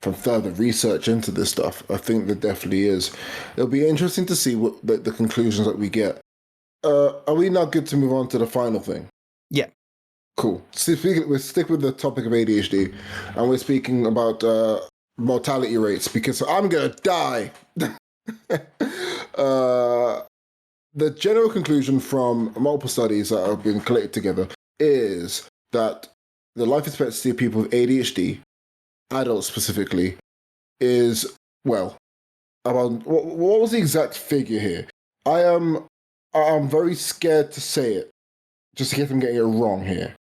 research into this stuff. I think there definitely is. It'll be interesting to see what the conclusions that we get. Are we now good to move on to the final thing? Yeah. Cool. So we'll stick with the topic of ADHD, and we're speaking about mortality rates, because I'm going to die. The general conclusion from multiple studies that have been collected together is that the life expectancy of people with ADHD, adults specifically, is, well, about, what was the exact figure here? I'm very scared to say it, just in case I'm getting it wrong here.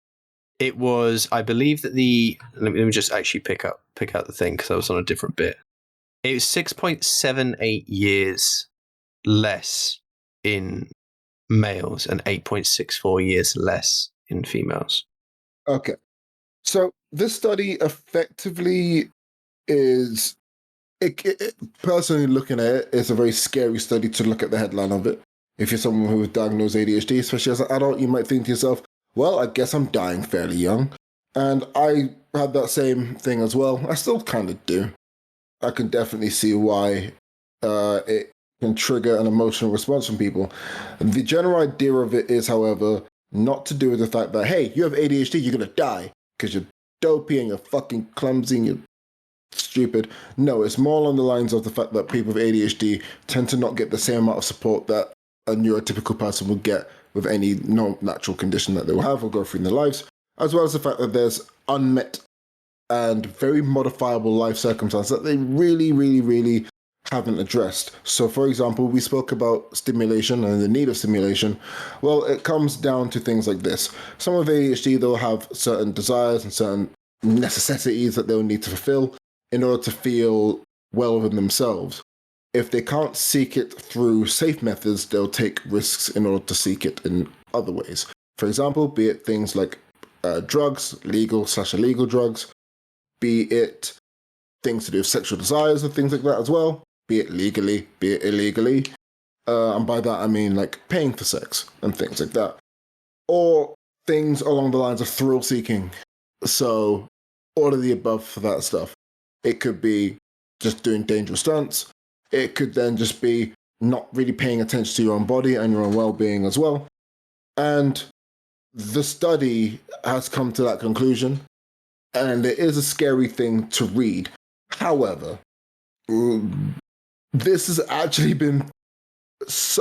It was, I believe that let me just actually pick out the thing, because I was on a different bit. It was 6.78 years less in males and 8.64 years less in females. Okay. So this study effectively is, personally looking at it, it's a very scary study to look at the headline of it. If you're someone who is diagnosed ADHD, especially as an adult, you might think to yourself, well, I guess I'm dying fairly young. And I had that same thing as well. I still kind of do. I can definitely see why it can trigger an emotional response from people. The general idea of it is, however, not to do with the fact that, hey, you have ADHD, you're going to die because you're dopey and you're fucking clumsy and you're stupid. No, it's more along the lines of the fact that people with ADHD tend to not get the same amount of support that a neurotypical person would get with any natural condition that they will have or go through in their lives, as well as the fact that there's unmet and very modifiable life circumstances that they really, really, really haven't addressed. So, for example, we spoke about stimulation and the need of stimulation. Well, it comes down to things like this. Someone with ADHD, they'll have certain desires and certain necessities that they'll need to fulfill in order to feel well within themselves. If they can't seek it through safe methods, they'll take risks in order to seek it in other ways. For example, be it things like drugs, legal/illegal drugs, be it things to do with sexual desires and things like that as well, be it legally, be it illegally. And by that, I mean like paying for sex and things like that. Or things along the lines of thrill seeking. So, all of the above for that stuff. It could be just doing dangerous stunts. It could then just be not really paying attention to your own body and your own well-being as well. And the study has come to that conclusion, and it is a scary thing to read. However, this has actually been,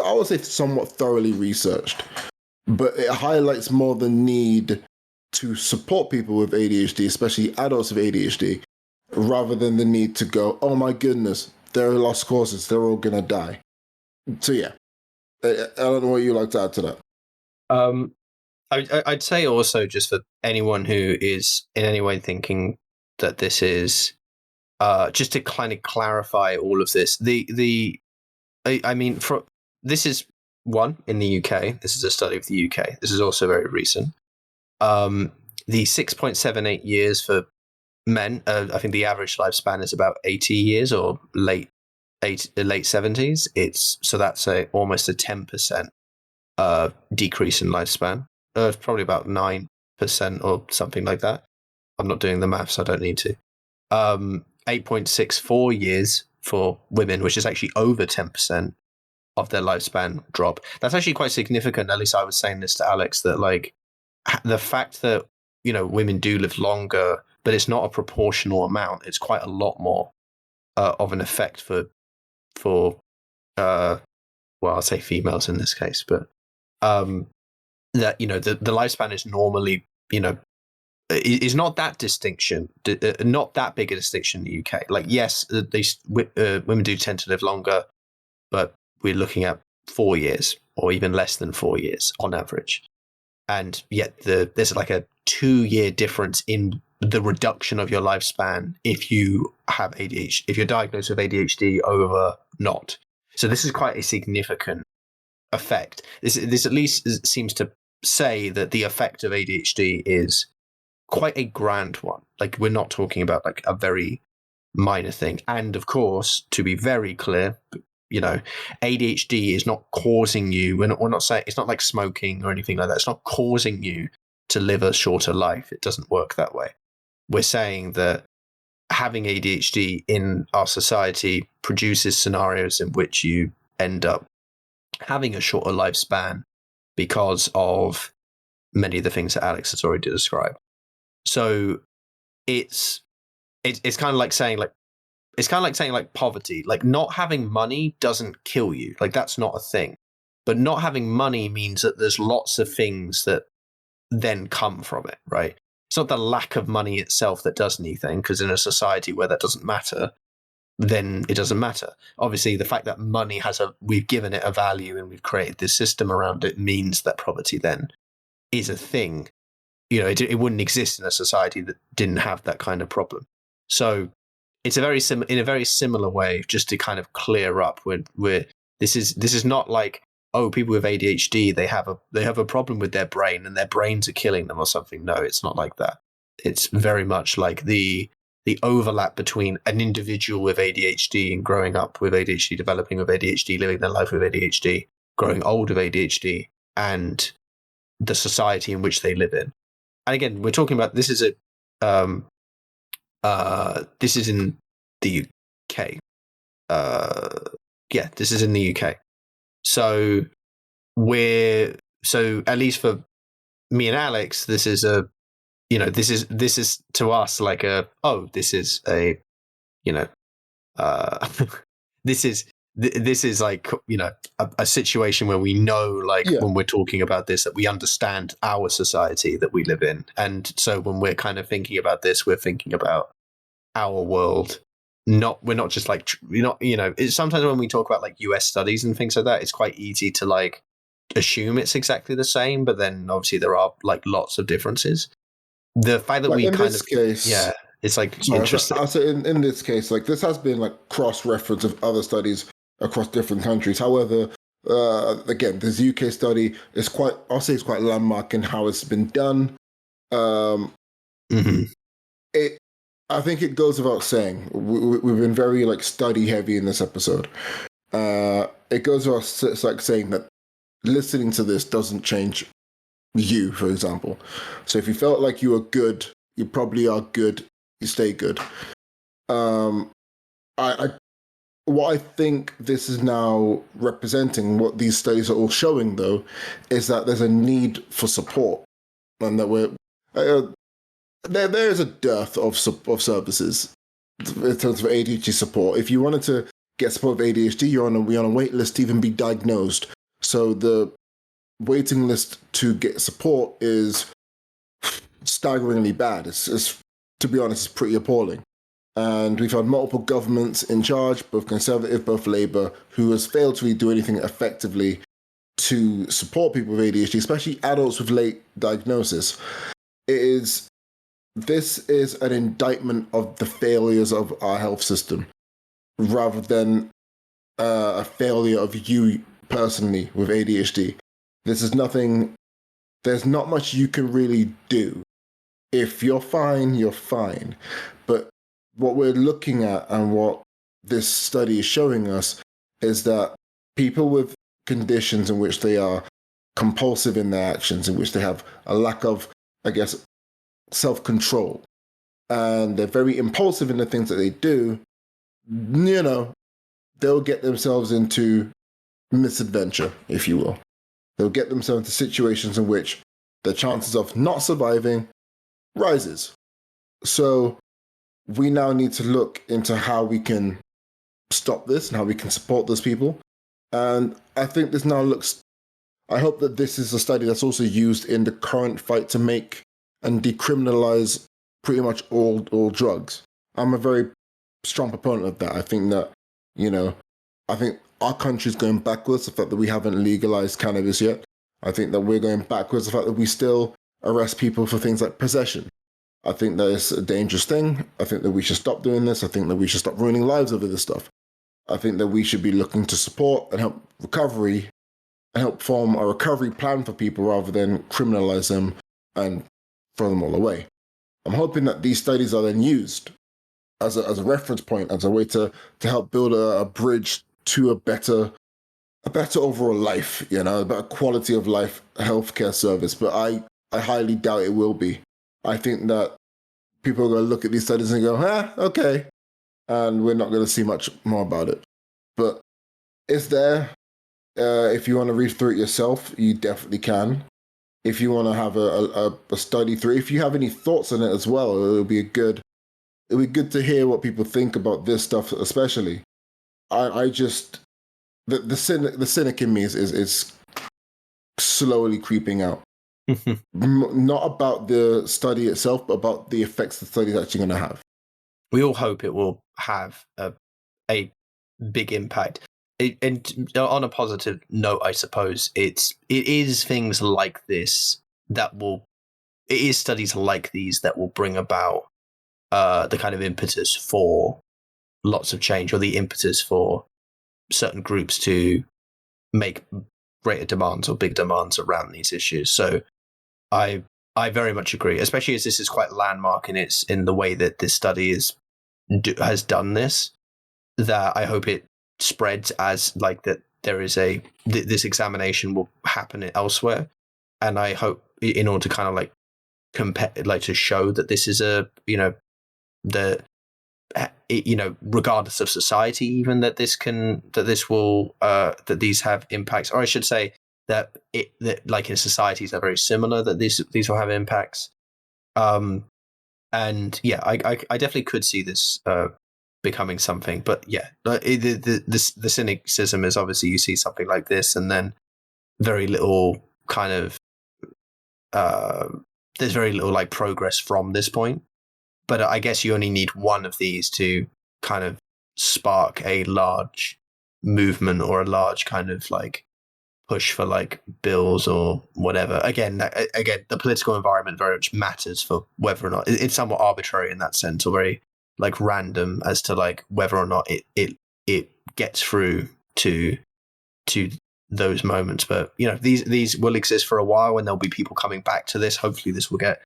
I would say, somewhat thoroughly researched, but it highlights more the need to support people with ADHD, especially adults with ADHD, rather than the need to go, oh my goodness, they're lost causes, they're all gonna die. So yeah, I don't know what you like to add to that. I'd say also, just for anyone who is in any way thinking that this is just to kind of clarify all of this. I mean, this is one in the UK. This is a study of the UK. This is also very recent. The 6.78 years for men. I think the average lifespan is about 80 years or late 70s. So that's almost a 10% decrease in lifespan. It's probably about 9% or something like that. I'm not doing the maths. I don't need to. 8.64 years for women, which is actually over 10% of their lifespan drop. That's actually quite significant. At least I was saying this to Alex, that like the fact that, you know, women do live longer, but it's not a proportional amount. It's quite a lot more of an effect for well, I'll say females in this case, but that, you know, the lifespan is normally, you know, is not that distinction, not that big a distinction in the UK. Like, yes, women do tend to live longer, but we're looking at 4 years or even less than 4 years on average. And yet there's like a 2-year difference in the reduction of your lifespan if you have ADHD, if you're diagnosed with ADHD over not. So this is quite a significant effect. This at least seems to say that the effect of ADHD is quite a grand one. Like, we're not talking about like a very minor thing. And of course, to be very clear, you know, ADHD is not causing you, we're not saying, it's not like smoking or anything like that. It's not causing you to live a shorter life. It doesn't work that way. We're saying that having ADHD in our society produces scenarios in which you end up having a shorter lifespan because of many of the things that Alex has already described. So it's kind of like saying like poverty. Like, not having money doesn't kill you. Like, that's not a thing. But not having money means that there's lots of things that then come from it, right? It's not the lack of money itself that does anything, because in a society where that doesn't matter, then it doesn't matter. Obviously, the fact that money we've given it a value and we've created this system around it means that poverty then is a thing. You know, it wouldn't exist in a society that didn't have that kind of problem. So it's in a very similar way, just to kind of clear up where this is not like, oh, people with ADHD, they have a problem with their brain and their brains are killing them or something. No, it's not like that. It's very much like the overlap between an individual with ADHD and growing up with ADHD, developing with ADHD, living their life with ADHD, growing old with ADHD, and the society in which they live in. And again, we're talking about, this is in the UK. this is in the UK. So at least for me and Alex, this is this is to us like this is a, this is like, a situation where we know, like, when we're talking about this, that we understand our society that we live in. And so when we're kind of thinking about this, we're thinking about our world. We're not just like, it's sometimes when we talk about like US studies and things like that, it's quite easy to like assume it's exactly the same, but then obviously there are like lots of differences. The fact that like we in kind this of case, it's like sorry, interesting. I'll say in this case, like this has been like cross-reference of other studies across different countries. However, again, this UK study is I'll say it's quite landmark in how it's been done. Mm-hmm. I think it goes without saying, we've been very like study heavy in this episode. It goes without like saying that listening to this doesn't change you, for example. So if you felt like you were good, you probably are good. You stay good. What I think this is now representing, what these studies are all showing, though, is that there's a need for support, and that there is a dearth of services in terms of ADHD support. If you wanted to get support of ADHD, you're on a wait list to even be diagnosed. So the waiting list to get support is staggeringly bad. It's to be honest, it's pretty appalling. And we've had multiple governments in charge, both Conservative, both Labour, who has failed to really do anything effectively to support people with ADHD, especially adults with late diagnosis. This is an indictment of the failures of our health system, rather than a failure of you personally with ADHD. There's not much you can really do. If you're fine, you're fine. But what we're looking at and what this study is showing us is that people with conditions in which they are compulsive in their actions, in which they have a lack of, I guess, self-control, and they're very impulsive in the things that they do, they'll get themselves into misadventure, if you will. They'll get themselves into situations in which the chances of not surviving rises. So we now need to look into how we can stop this and how we can support those people. And I think I hope that this is a study that's also used in the current fight to make and decriminalize pretty much all drugs. I'm a very strong proponent of that. I think that, I think our country's going backwards, the fact that we haven't legalized cannabis yet. I think that we're going backwards, the fact that we still arrest people for things like possession. I think that is a dangerous thing. I think that we should stop doing this. I think that we should stop ruining lives over this stuff. I think that we should be looking to support and help recovery and help form a recovery plan for people rather than criminalize them and throw them all away. I'm hoping that these studies are then used as a reference point, as a way to help build a bridge to a better overall life, a better quality of life healthcare service. But I highly doubt it will be. I think that people are going to look at these studies and go, okay. And we're not going to see much more about it. But it's there. If you want to read through it yourself, you definitely can. If you want to have a study through, if you have any thoughts on it as well, it'll be good to hear what people think about this stuff, especially. I just, the cynic in me is slowly creeping out. Not about the study itself, but about the effects the study is actually going to have. We all hope it will have a big impact. And on a positive note, I suppose it is things like this it is studies like these that will bring about the kind of impetus for lots of change, or the impetus for certain groups to make greater demands or big demands around these issues. So I very much agree, especially as this is quite landmark in the way that this study has done this, that I hope it spreads as like that there is this examination will happen elsewhere. And I hope in order to kind of like compare, like to show that this is regardless of society, even that these have impacts, or I should say that like in societies are very similar, that these will have impacts. And yeah, I definitely could see this becoming something, but yeah, the cynicism is obviously you see something like this, and then very little kind of there's very little like progress from this point. But I guess you only need one of these to kind of spark a large movement or a large kind of like push for like bills or whatever. Again, the political environment very much matters for whether or not it's somewhat arbitrary in that sense, or very like random as to like whether or not it gets through to those moments. But these will exist for a while, and there'll be people coming back to this. Hopefully this will get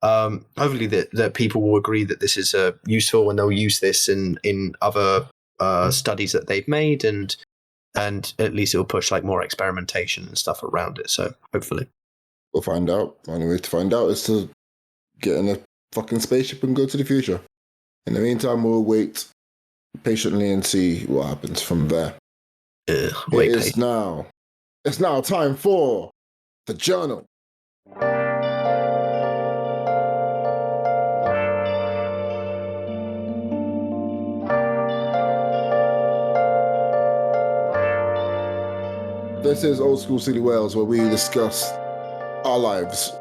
hopefully that people will agree that this is useful, and they'll use this in other studies that they've made, and at least it'll push like more experimentation and stuff around it. So hopefully we'll find out. The only way to find out is to get in a fucking spaceship and go to the future. In the meantime, we'll wait patiently and see what happens from there. It's now time for the journal. This is Old School Silly Wales, where we discuss our lives.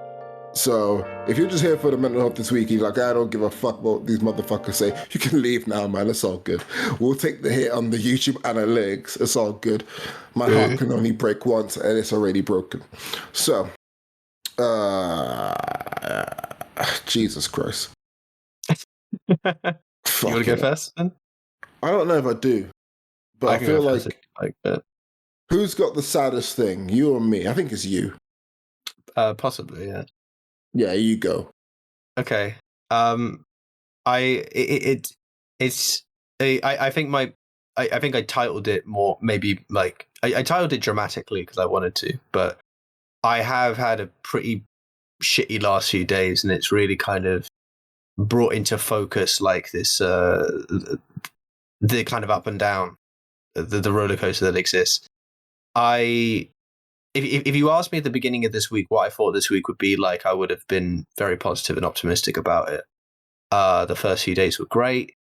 So if you're just here for the mental health this week, you're like, I don't give a fuck what these motherfuckers say, you can leave now, man. It's all good. We'll take the hit on the YouTube analytics. It's all good. My heart can only break once, and it's already broken. So, Jesus Christ. You want to go first then? I don't know if I do, but I feel like that. Who's got the saddest thing, you or me? I think it's you. Possibly, yeah. Yeah, you go. Okay. I think I titled it more, maybe like I titled it dramatically because I wanted to, but I have had a pretty shitty last few days, and it's really kind of brought into focus like this the kind of up and down, the roller coaster that exists. If you asked me at the beginning of this week what I thought this week would be like, I would have been very positive and optimistic about it. The first few days were great.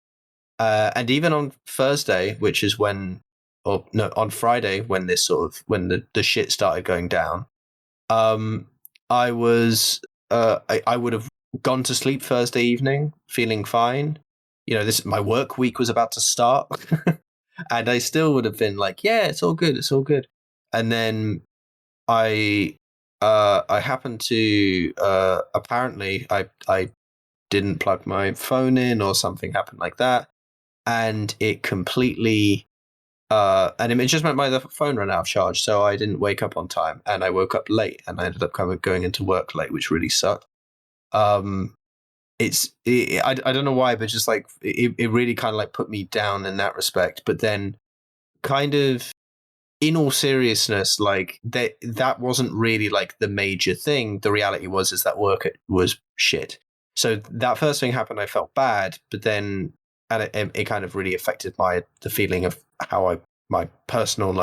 And even on Thursday, which is on Friday, when this when the shit started going down, I would have gone to sleep Thursday evening feeling fine. My work week was about to start and I still would have been like, yeah, it's all good. It's all good. And then I happened to apparently I didn't plug my phone in, or something happened like that, and it completely and it just meant my phone ran out of charge, so I didn't wake up on time, and I woke up late, and I ended up kind of going into work late, which really sucked. I don't know why, but just like it really kind of like put me down in that respect. But then kind of in all seriousness, like that wasn't really like the major thing. The reality was that work was shit. So that first thing happened, I felt bad, but then it kind of really affected the feeling of how my personal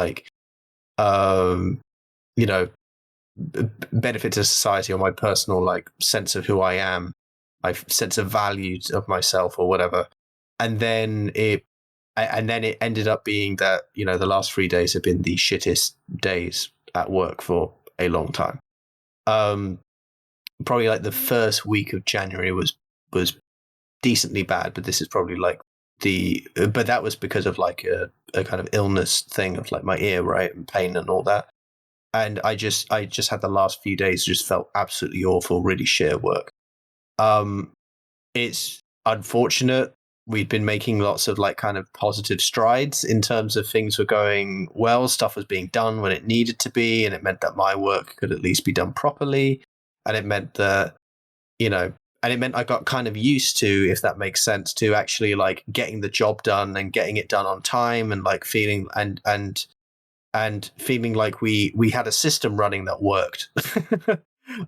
benefit to society, or my personal like sense of who I am, my sense of value of myself or whatever. And then it ended up being that, the last 3 days have been the shittest days at work for a long time. Probably like the first week of January was decently bad, but this is probably like but that was because of like a kind of illness thing of like my ear, right, and pain and all that. And I just had the last few days just felt absolutely awful, really shit at work. It's unfortunate. We'd been making lots of like kind of positive strides in terms of things were going well. Stuff was being done when it needed to be, and it meant that my work could at least be done properly. And it meant that, I got kind of used to, if that makes sense, to actually like getting the job done and getting it done on time, and like feeling and feeling like we had a system running that worked.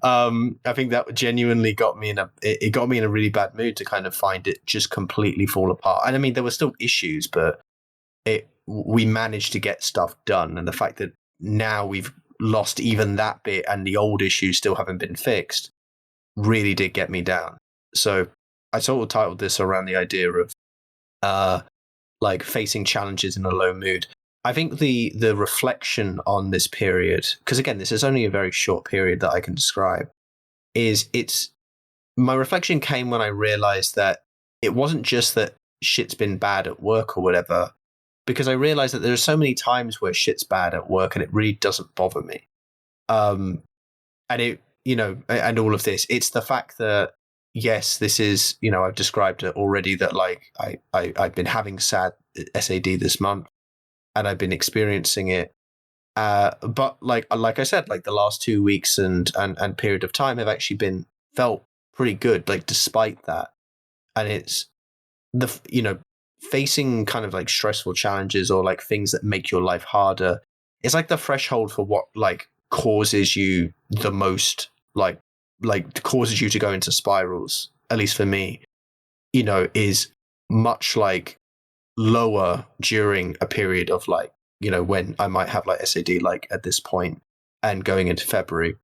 I think that genuinely got me it got me in a really bad mood to kind of find it just completely fall apart. And I mean, there were still issues, but we managed to get stuff done. And the fact that now we've lost even that bit and the old issues still haven't been fixed really did get me down. So I sort of titled this around the idea of like facing challenges in a low mood. I think the reflection on this period, because again, this is only a very short period that I can describe, my reflection came when I realized that it wasn't just that shit's been bad at work or whatever, because I realized that there are so many times where shit's bad at work and it really doesn't bother me. And it, and all of this, it's the fact that, yes, this is, I've described it already that like I've been having SAD this month and I've been experiencing it. But like I said, like the last 2 weeks and period of time have actually felt pretty good, like despite that. And it's facing kind of like stressful challenges or like things that make your life harder. It's like the threshold for what like causes you the most, like causes you to go into spirals, at least for me, is much like lower during a period of like, when I might have like SAD, like at this point and going into February.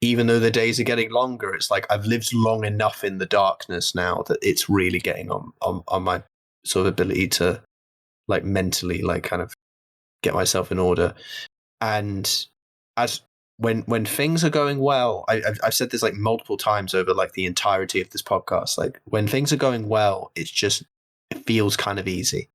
Even though the days are getting longer, it's like I've lived long enough in the darkness now that it's really getting on my sort of ability to like mentally like kind of get myself in order. And as when things are going well, I've said this like multiple times over like the entirety of this podcast, like when things are going well, it feels kind of easy.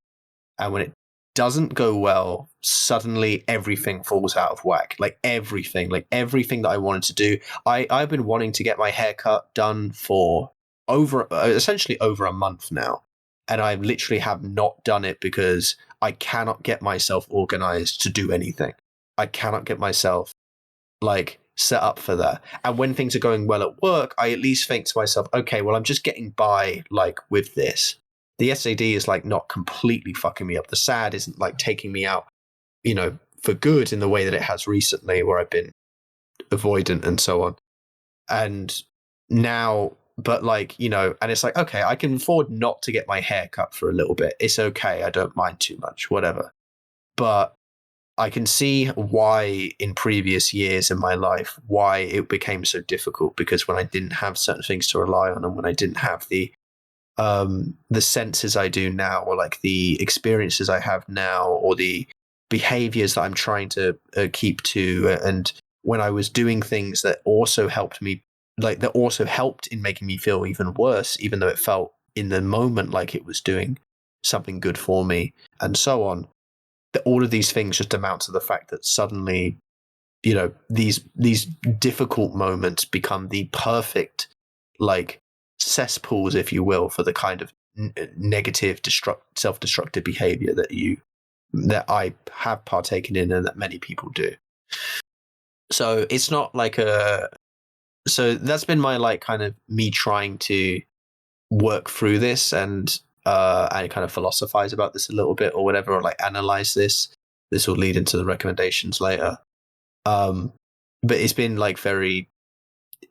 And when it doesn't go well, suddenly everything falls out of whack. Like everything that I wanted to do. I've been wanting to get my haircut done for essentially over a month now. And I literally have not done it because I cannot get myself organized to do anything. I cannot get myself like set up for that. And when things are going well at work, I at least think to myself, okay, well, I'm just getting by like with this. The SAD is like not completely fucking me up. The SAD isn't like taking me out, for good in the way that it has recently, where I've been avoidant and so on. And now, but like, and it's like, okay, I can afford not to get my hair cut for a little bit. It's okay. I don't mind too much, whatever. But I can see why in previous years in my life, why it became so difficult, because when I didn't have certain things to rely on and when I didn't have the senses I do now, or like the experiences I have now, or the behaviors that I'm trying to keep to. And when I was doing things that also helped me, like that also helped in making me feel even worse, even though it felt in the moment like it was doing something good for me and so on, that all of these things just amount to the fact that suddenly, these difficult moments become the perfect, like, cesspools, if you will, for the kind of negative, self-destructive behavior that I have partaken in and that many people do. So it's not like so that's been my like kind of me trying to work through this and kind of philosophize about this a little bit or whatever, or like analyze this. This will lead into the recommendations later. But it's been like very.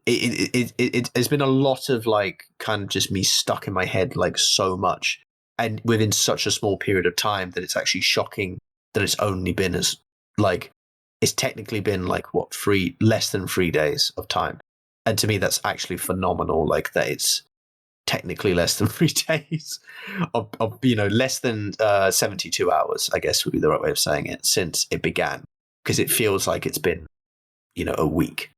It's been a lot of like kind of just me stuck in my head like so much, and within such a small period of time that it's actually shocking that it's only been as like it's technically been like less than 3 days of time, and to me that's actually phenomenal. Like that it's technically less than 3 days of less than 72 hours, I guess would be the right way of saying it, since it began, because it feels like it's been a week.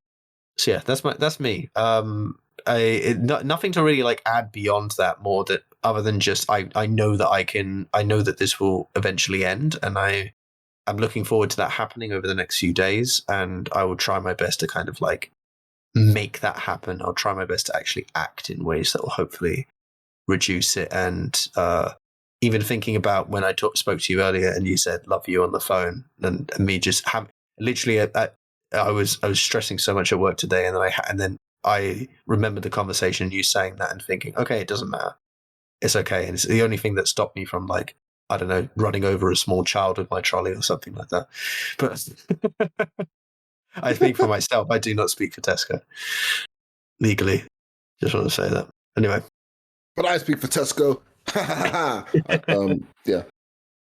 So yeah, that's me. Nothing to really like add beyond that, more that other than just I know that this will eventually end, and I'm looking forward to that happening over the next few days, and I will try my best to kind of like make that happen. I'll try my best to actually act in ways that will hopefully reduce it. And even thinking about when I spoke to you earlier and you said "love you" on the phone, and me just have literally I was stressing so much at work today, and then I remembered the conversation, you saying that, and thinking, okay, it doesn't matter, it's okay, and it's the only thing that stopped me from like, I don't know, running over a small child with my trolley or something like that. But I speak for myself. I do not speak for Tesco legally. Just want to say that. Anyway, But I speak for Tesco. Yeah.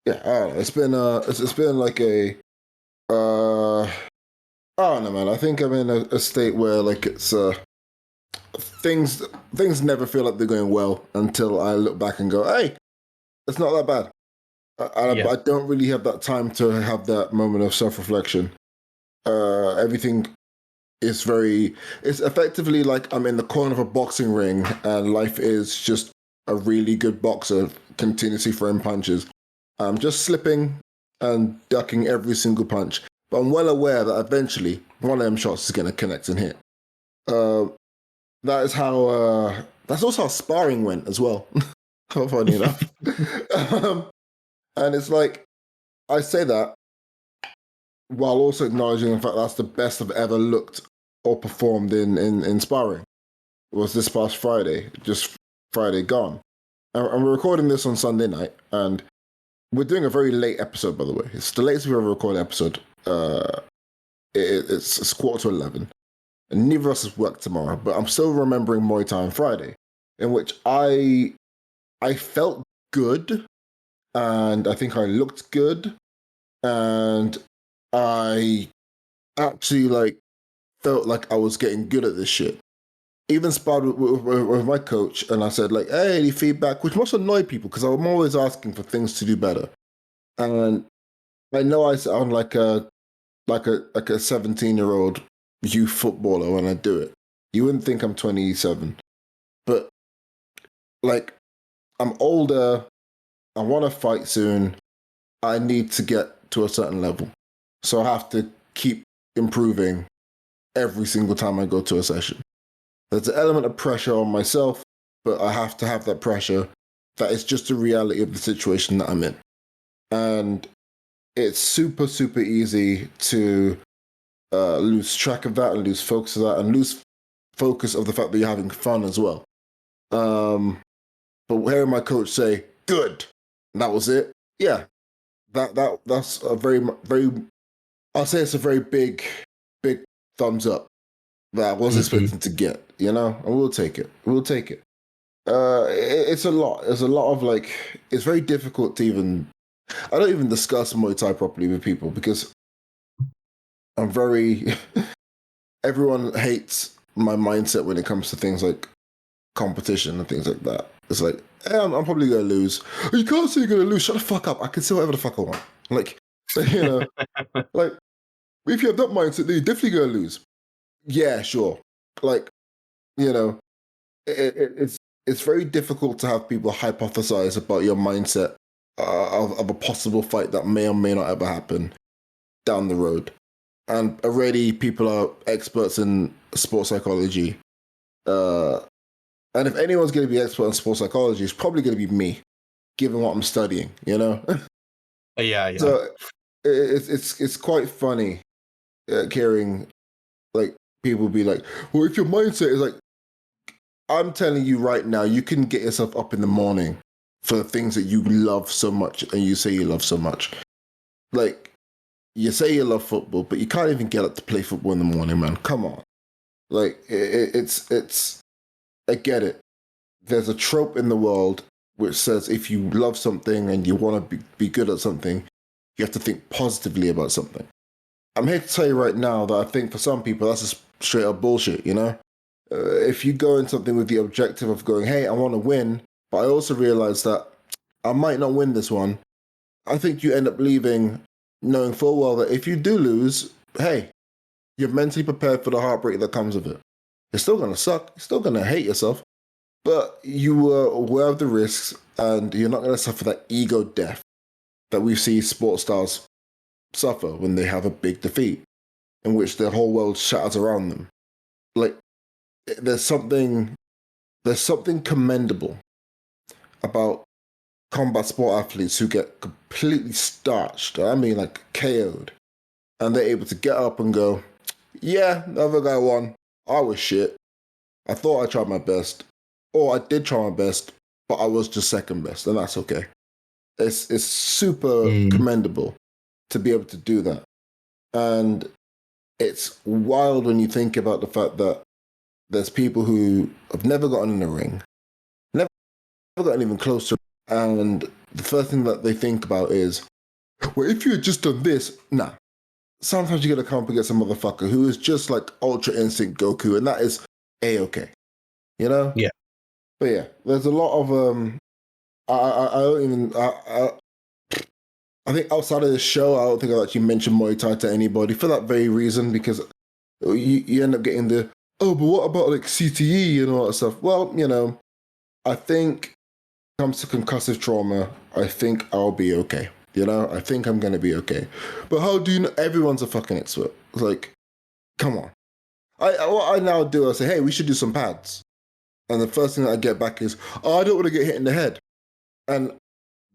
Yeah, I don't know. It's been like a I don't know, man. I think I'm in a state where like it's things never feel like they're going well until I look back and go, hey, it's not that bad. I don't really have that time to have that moment of self-reflection. Everything is it's effectively like I'm in the corner of a boxing ring and life is just a really good boxer continuously throwing punches. I'm just slipping and ducking every single punch. But I'm well aware that eventually one of them shots is going to connect and hit. That is how, that's also how sparring went as well. Funny enough. And it's like, I say that while also acknowledging the fact that's the best I've ever looked or performed in sparring. It was this past Friday, just Friday gone. And we're recording this on Sunday night, and we're doing a very late episode, by the way. It's the latest we've ever recorded episode. It's 11:15. And neither of us has work tomorrow, but I'm still remembering Muay Thai on Friday, in which I felt good, and I think I looked good, and I actually like felt like I was getting good at this shit. Even sparred with my coach, and I said like, "Hey, any feedback?" Which must annoy people because I'm always asking for things to do better, and I know I sound like a 17-year-old youth footballer when I do it. You wouldn't think I'm 27, but like I'm older. I want to fight soon. I need to get to a certain level, so I have to keep improving every single time I go to a session. There's an element of pressure on myself, but I have to have that pressure. That is just the reality of the situation that I'm in. And it's super, super easy to lose track of that and lose focus of that and lose focus of the fact that you're having fun as well. But hearing my coach say, good, and that was it. Yeah, that's a very, I'll say it's a very big thumbs up that I wasn't expecting to get, and we'll take it. We'll take it. It's a lot. There's a lot of like, it's very difficult to even, I don't even discuss Muay Thai properly with people because I'm very, everyone hates my mindset when it comes to things like competition and things like that. It's like, hey, I'm probably going to lose. You can't say you're going to lose. Shut the fuck up. I can say whatever the fuck I want. Like, like, if you have that mindset, then you're definitely going to lose. Yeah, sure. Like, it's very difficult to have people hypothesize about your mindset of a possible fight that may or may not ever happen down the road. And already people are experts in sports psychology. And if anyone's going to be expert in sports psychology, it's probably going to be me, given what I'm studying, Yeah. So it's quite funny hearing like people be like, well, if your mindset is like, I'm telling you right now, you can get yourself up in the morning for the things that you love so much and you say you love so much. Like, you say you love football, but you can't even get up to play football in the morning, man. Come on. Like, it's I get it. There's a trope in the world which says if you love something and you want to be good at something, you have to think positively about something. I'm here to tell you right now that I think for some people, that's just straight up bullshit, if you go in something with the objective of going, hey, I want to win, but I also realize that I might not win this one, I think you end up leaving knowing full well that if you do lose, hey, you're mentally prepared for the heartbreak that comes with it. It's still going to suck. You're still going to hate yourself, but you were aware of the risks and you're not going to suffer that ego death that we see sports stars suffer when they have a big defeat in which their whole world shatters around them. Like, there's something commendable about combat sport athletes who get completely starched, I mean like KO'd, and they're able to get up and go, yeah, the other guy won. I was shit. I thought I tried my best. Or I did try my best, but I was just second best, and that's okay. It's super commendable to be able to do that. And it's wild when you think about the fact that there's people who have never gotten in a ring, never gotten even close to, and the first thing that they think about is, well, if you had just done this, nah. Sometimes you gotta come up against a motherfucker who is just like Ultra Instinct Goku, and that is A-okay. You know? Yeah. But yeah, there's a lot of I don't even I think outside of the show, I don't think I've actually mentioned Muay Thai to anybody for that very reason, because you end up getting the, oh, but what about like CTE and all that stuff? Well, you know, I think when it comes to concussive trauma, I think I'll be okay. You know, I think I'm going to be okay. But how do you know? Everyone's a fucking expert. It's like, come on. What I now do, I say, hey, we should do some pads. And the first thing that I get back is, oh, I don't want to get hit in the head. And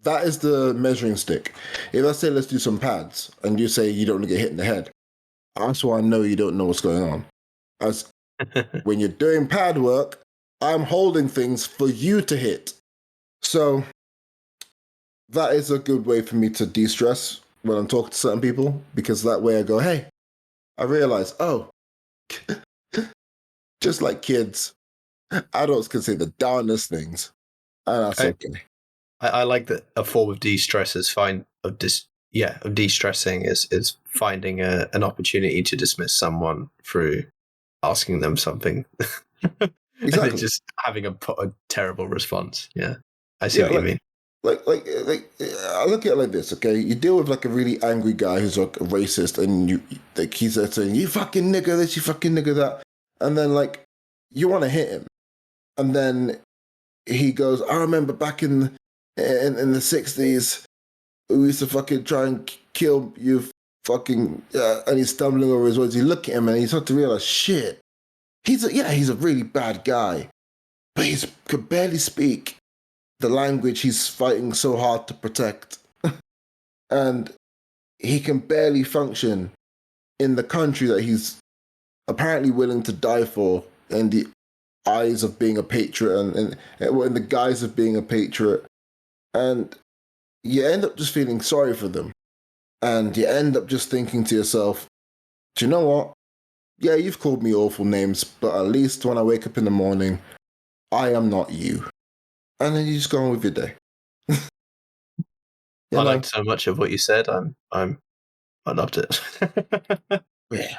that is the measuring stick. If I say, let's do some pads, and you say you don't want to get hit in the head, that's why I know you don't know what's going on. As when you're doing pad work, I'm holding things for you to hit. So that is a good way for me to de-stress when I'm talking to certain people, because that way I go, hey, I realize, oh, just like kids, adults can say the darnest things, and that's okay. I like that a form of de-stress is of de-stressing is finding an opportunity to dismiss someone through asking them something. Exactly. And just having a terrible response. Yeah, I see what you mean. Like, I look at it like this, okay? You deal with like a really angry guy who's like a racist, and you like he's there saying, "You fucking nigger this, you fucking nigger that," and then like you want to hit him, and then he goes, "I remember back in the '60s, we used to fucking try and kill you, fucking," and he's stumbling over his words. You look at him, and you start to realize, shit, he's a really bad guy, but he could barely speak the language he's fighting so hard to protect. And he can barely function in the country that he's apparently willing to die for in the eyes of being a patriot and in the guise of being a patriot. And you end up just feeling sorry for them. And you end up just thinking to yourself, do you know what? Yeah, you've called me awful names, but at least when I wake up in the morning, I am not you. And then you just go on with your day. I liked so much of what you said. I loved it. Yeah.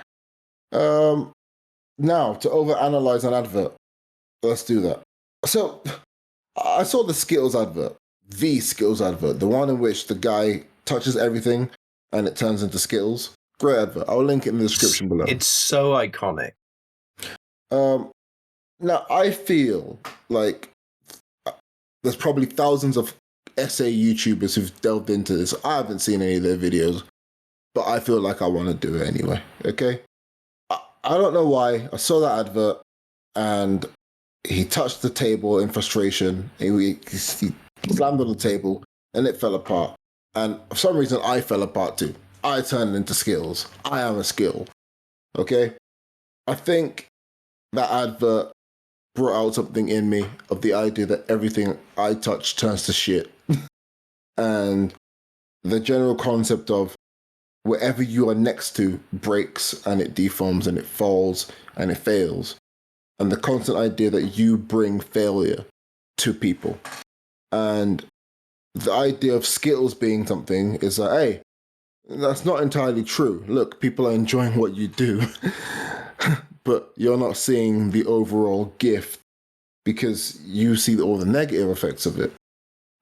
Now to overanalyze an advert. Let's do that. So I saw the Skittles advert, the one in which the guy touches everything and it turns into Skittles. Great advert. I'll link it in the description below. It's so iconic. Now I feel like there's probably thousands of essay YouTubers who've delved into this. I haven't seen any of their videos, but I feel like I want to do it anyway. Okay? I don't know why. I saw that advert and he touched the table in frustration. He slammed on the table and it fell apart. And for some reason, I fell apart too. I turned into Skittles. I am a Skittle. Okay? I think that advert brought out something in me of the idea that everything I touch turns to shit. And the general concept of whatever you are next to breaks and it deforms and it falls and it fails. And the constant idea that you bring failure to people. And the idea of Skittles being something is like, hey, that's not entirely true. Look, people are enjoying what you do, but you're not seeing the overall gift because you see all the negative effects of it.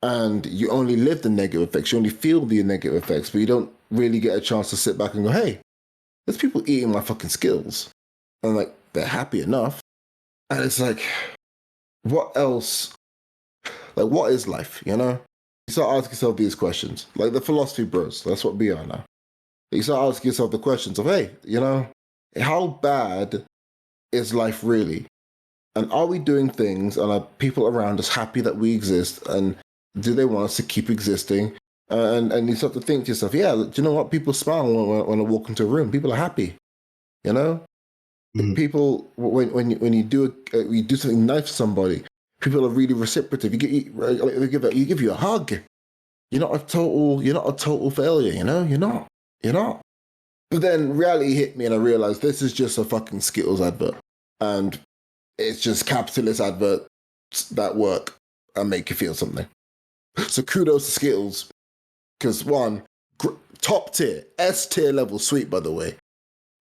And you only live the negative effects. You only feel the negative effects, but you don't really get a chance to sit back and go, hey, there's people eating my fucking Skittles. And like, they're happy enough. And it's like, what else? Like, what is life, you know? You start asking yourself these questions. Like the philosophy bros, that's what we are now. You start asking yourself the questions of, hey, you know, how bad is life really? And are we doing things and are people around us happy that we exist? And do they want us to keep existing? And you start to think to yourself, yeah, do you know what? People smile when I walk into a room. People are happy, you know? People, when you do something nice for somebody, people are really reciprocative. You give you a hug. You're not a total failure, you know? You're not. But then reality hit me and I realized this is just a fucking Skittles advert. And it's just capitalist adverts that work and make you feel something. So kudos to Skittles. Because one, top tier, S tier level sweet, by the way.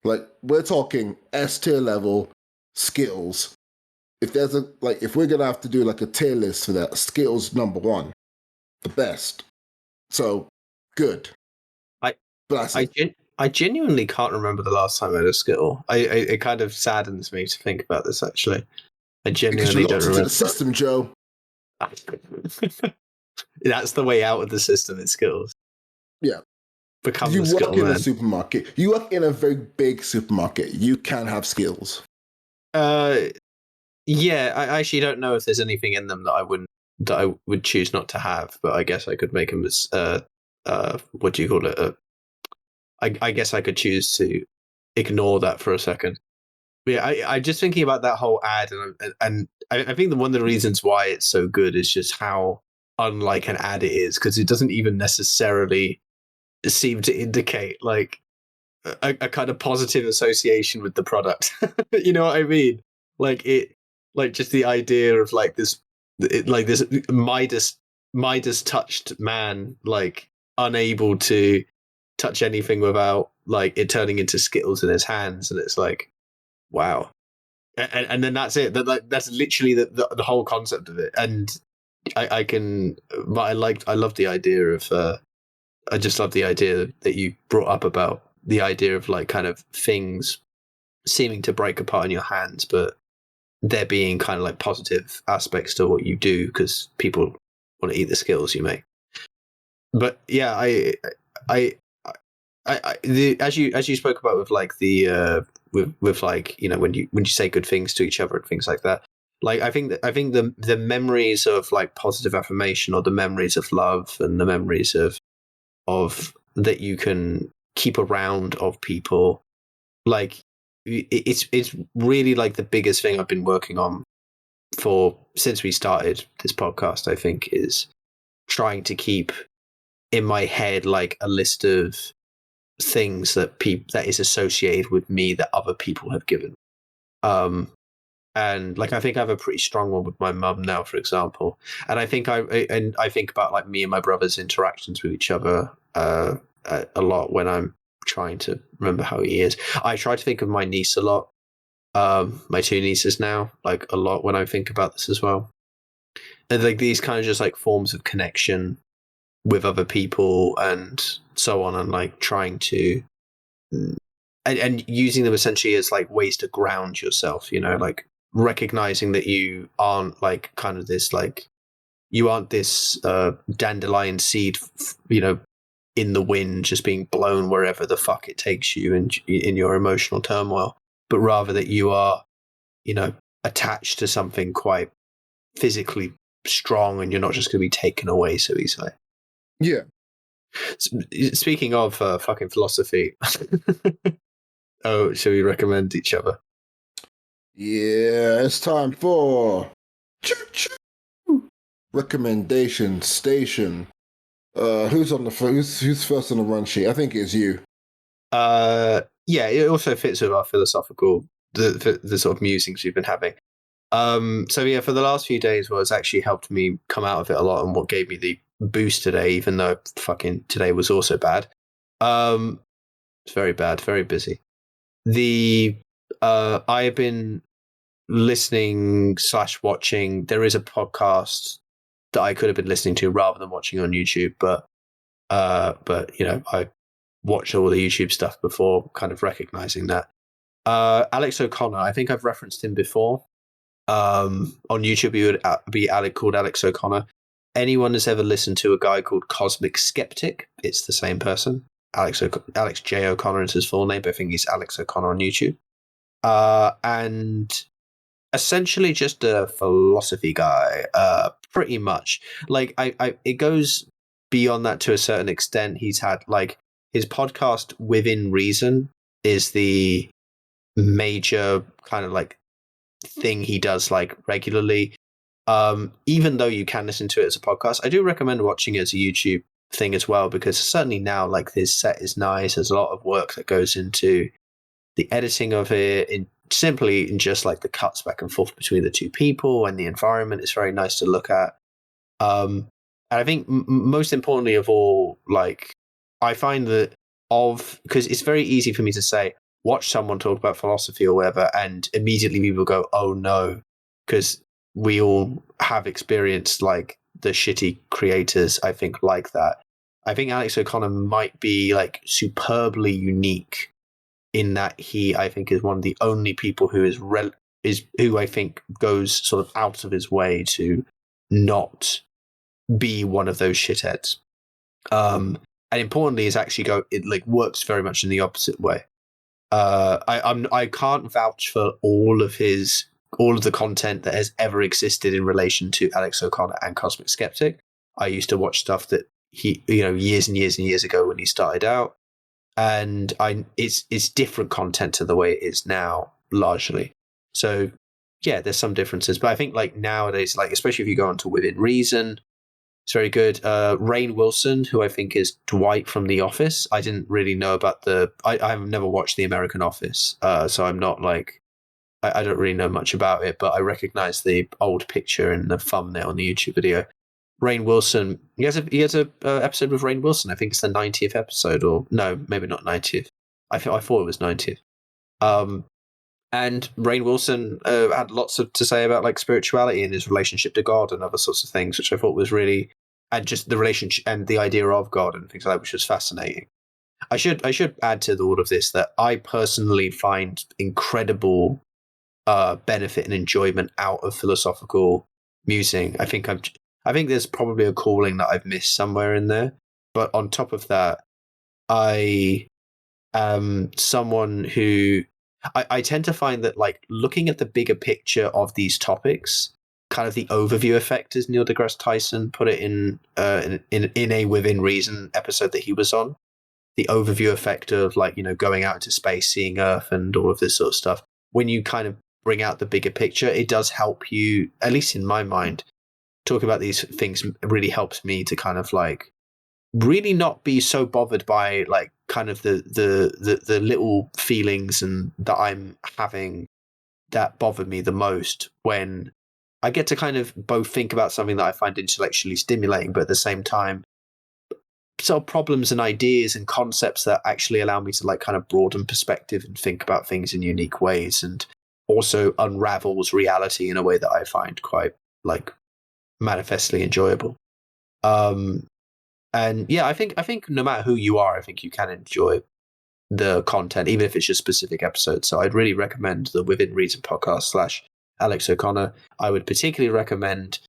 Like, we're talking S tier level Skittles. If we're going to have to do like a tier list for that, Skittles number one. The best. So, good. I genuinely can't remember the last time I had a Skittle. It kind of saddens me to think about this, actually. I genuinely don't remember. The system, Joe. That's the way out of the system, it's Skittles. Yeah. Become you the work Skittle in man. a supermarket. You work in a very big supermarket. You can have Skittles. Yeah, I actually don't know if there's anything in them that I would choose not to have, but I guess I could make them as what do you call it? I guess I could choose to ignore that for a second. But yeah, I'm just thinking about that whole ad, and I think one of the reasons why it's so good is just how unlike an ad it is, because it doesn't even necessarily seem to indicate like a kind of positive association with the product. You know what I mean? Like just the idea of like this Midas touched man, like unable to touch anything without like it turning into Skittles in his hands, and it's like, wow. And then that's it. That's literally the whole concept of it. And I love the idea of I just love the idea that you brought up about the idea of like kind of things seeming to break apart in your hands, but there being kind of like positive aspects to what you do because people want to eat the Skittles you make. But yeah, as you spoke about with like the with like, you know, when you say good things to each other and things like that. Like I think the memories of like positive affirmation, or the memories of love, and the memories of that you can keep around of people, like it's really like the biggest thing I've been working on since we started this podcast. I think is trying to keep in my head like a list of things that is associated with me that other people have given. And like I think I have a pretty strong one with my mum now, for example. And I think I think about like me and my brother's interactions with each other a lot when I'm trying to remember how he is. I try to think of my niece a lot. My two nieces now, like a lot when I think about this as well. And like these kind of just like forms of connection with other people and so on, and like trying to and using them essentially as like ways to ground yourself, you know, like recognizing that you aren't like kind of this like you aren't this dandelion seed, you know, in the wind just being blown wherever the fuck it takes you in your emotional turmoil, but rather that you are, you know, attached to something quite physically strong, and you're not just going to be taken away so easily. Yeah. Speaking of fucking philosophy, oh, shall we recommend each other? Yeah, it's time for recommendation station. Who's on the who's first on the run sheet? I think it's you. Yeah, it also fits with our philosophical the sort of musings we've been having. So yeah, for the last few days, what's actually helped me come out of it a lot, and what gave me the boost today, even though fucking today was also bad. It's very bad, very busy. I have been listening / watching. There is a podcast that I could have been listening to rather than watching on YouTube, but you know, I watched all the YouTube stuff before kind of recognizing that. Alex O'Connor, I think I've referenced him before. On YouTube, he would be called Alex O'Connor. Anyone that's ever listened to a guy called Cosmic Skeptic, it's the same person. Alex J. O'Connor is his full name, but I think he's Alex O'Connor on YouTube. And essentially just a philosophy guy, pretty much. Like it goes beyond that to a certain extent. He's had like his podcast Within Reason is the major kind of like thing he does like regularly. Even though you can listen to it as a podcast, I do recommend watching it as a YouTube thing as well, because certainly now, like, this set is nice. There's a lot of work that goes into the editing of it, in just like the cuts back and forth between the two people, and the environment is very nice to look at. And I think most importantly of all, like, I find that because it's very easy for me to say, watch someone talk about philosophy or whatever, and immediately people go, oh no, because we all have experienced like the shitty creators, I think, like that. I think Alex O'Connor might be like superbly unique in that he, I think, is one of the only people who who I think goes sort of out of his way to not be one of those shitheads. And importantly, is actually it like works very much in the opposite way. I can't vouch for all of the content that has ever existed in relation to Alex O'Connor and Cosmic Skeptic. I used to watch stuff that he, years and years and years ago when he started out, and it's different content to the way it is now, largely. So yeah, there's some differences, but I think like nowadays, like especially if you go onto Within Reason, it's very good. Rainn Wilson, who I think is Dwight from The Office. I didn't really know about I've never watched The American Office, so I'm not like, I don't really know much about it, but I recognize the old picture and the thumbnail on the YouTube video. Rainn Wilson, he has a episode with Rainn Wilson. I think it's the 90th episode, or no, maybe not 90th. I thought it was 90th. And Rainn Wilson had lots to say about like spirituality and his relationship to God and other sorts of things, which I thought was really, and just the relationship and the idea of God and things like that, which was fascinating. I should add to all of this that I personally find incredible benefit and enjoyment out of philosophical musing. I think there's probably a calling that I've missed somewhere in there, but on top of that, I am someone who I tend to find that like looking at the bigger picture of these topics, kind of the overview effect, as Neil deGrasse Tyson put it in a Within Reason episode that he was on, the overview effect of like, going out into space, seeing Earth and all of this sort of stuff. When you kind of bring out the bigger picture, it does help you, at least in my mind, talk about these things really helps me to kind of like really not be so bothered by like kind of the little feelings and that I'm having that bother me the most, when I get to kind of both think about something that I find intellectually stimulating, but at the same time sort of problems and ideas and concepts that actually allow me to like kind of broaden perspective and think about things in unique ways, and also unravels reality in a way that I find quite like manifestly enjoyable. And yeah, I think no matter who you are, I think you can enjoy the content, even if it's just specific episodes. So I'd really recommend the Within Reason podcast / Alex O'Connor. I would particularly recommend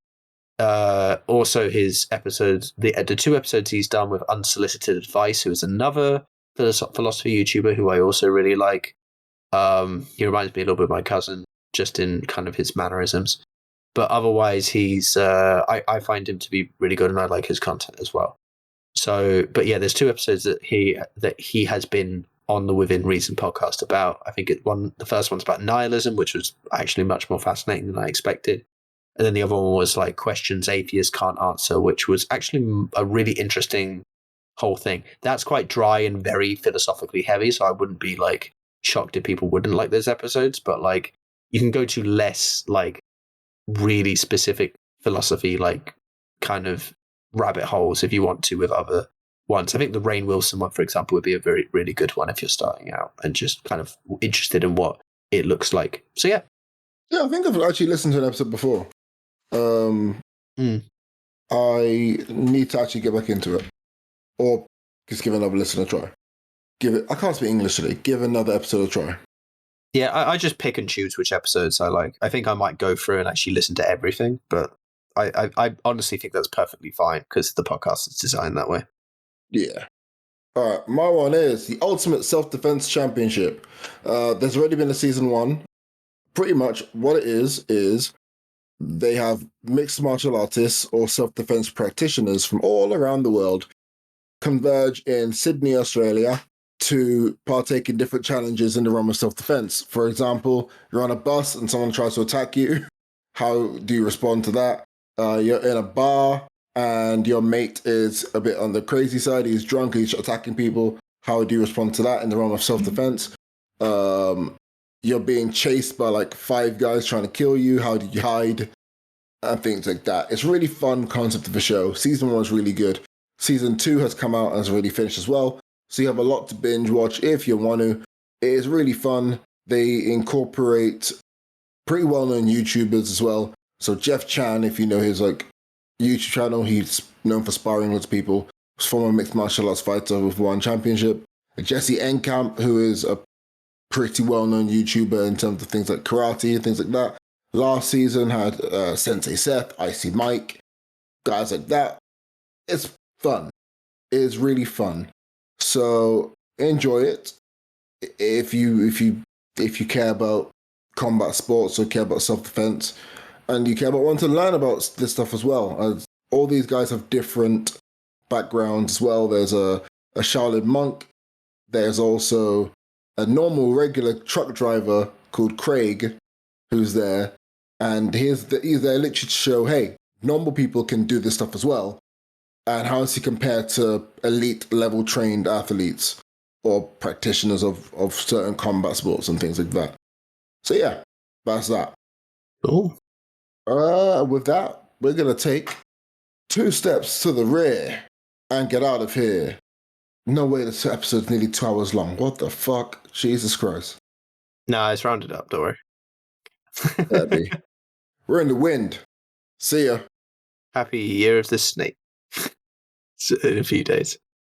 also his episodes, the 2 episodes he's done with Unsolicited Advice, who is another philosophy YouTuber who I also really like. He reminds me a little bit of my cousin, just in kind of his mannerisms. But otherwise, he's I find him to be really good, and I like his content as well. So, but yeah, there's 2 episodes that he has been on the Within Reason podcast about. I think the first one's about nihilism, which was actually much more fascinating than I expected. And then the other one was like questions atheists can't answer, which was actually a really interesting whole thing. That's quite dry and very philosophically heavy, so I wouldn't be like shocked if people wouldn't like those episodes. But like, you can go to less like really specific philosophy, like kind of rabbit holes if you want to with other ones. I think the Rainn Wilson one, for example, would be a very, really good one if you're starting out and just kind of interested in what it looks like. So yeah. Yeah, I think I've actually listened to an episode before. I need to actually get back into it. Or just give another listen a try. I can't speak English today. Give another episode a try. Yeah, I just pick and choose which episodes I like. I think I might go through and actually listen to everything, but I honestly think that's perfectly fine because the podcast is designed that way. Yeah. All right, my one is the Ultimate Self-Defense Championship. There's already been a season 1. Pretty much what it is they have mixed martial artists or self-defense practitioners from all around the world converge in Sydney, Australia, to partake in different challenges in the realm of self-defense. For example, you're on a bus and someone tries to attack you. How do you respond to that? You're in a bar and your mate is a bit on the crazy side, he's drunk, he's attacking people, how do you respond to that in the realm of self-defense? You're being chased by like 5 guys trying to kill you, how do you hide? And things like that. It's a really fun concept of a show. Season 1 was really good. Season 2 has come out and has already finished as well. So you have a lot to binge watch if you want to. It is really fun. They incorporate pretty well-known YouTubers as well. So Jeff Chan, if you know his like YouTube channel, he's known for sparring with people. He's former mixed martial arts fighter with one championship. Jesse Enkamp, who is a pretty well-known YouTuber in terms of things like karate and things like that. Last season had Sensei Seth, Icy Mike, guys like that. It's fun. It's really fun. So enjoy it. If you care about combat sports or care about self-defense, and you care about wanting to learn about this stuff as well. As all these guys have different backgrounds as well. There's a Shaolin monk. There's also a normal, regular truck driver called Craig, who's there. And he's there literally to show, hey, normal people can do this stuff as well. And how does he compare to elite level trained athletes or practitioners of certain combat sports and things like that? So yeah, that's that. Cool. With that, we're going to take 2 steps to the rear and get out of here. No way, this episode's nearly 2 hours long. What the fuck? Jesus Christ. No, it's rounded up, don't worry. That'd be. We're in the wind. See ya. Happy Year of the Snake. In a few days.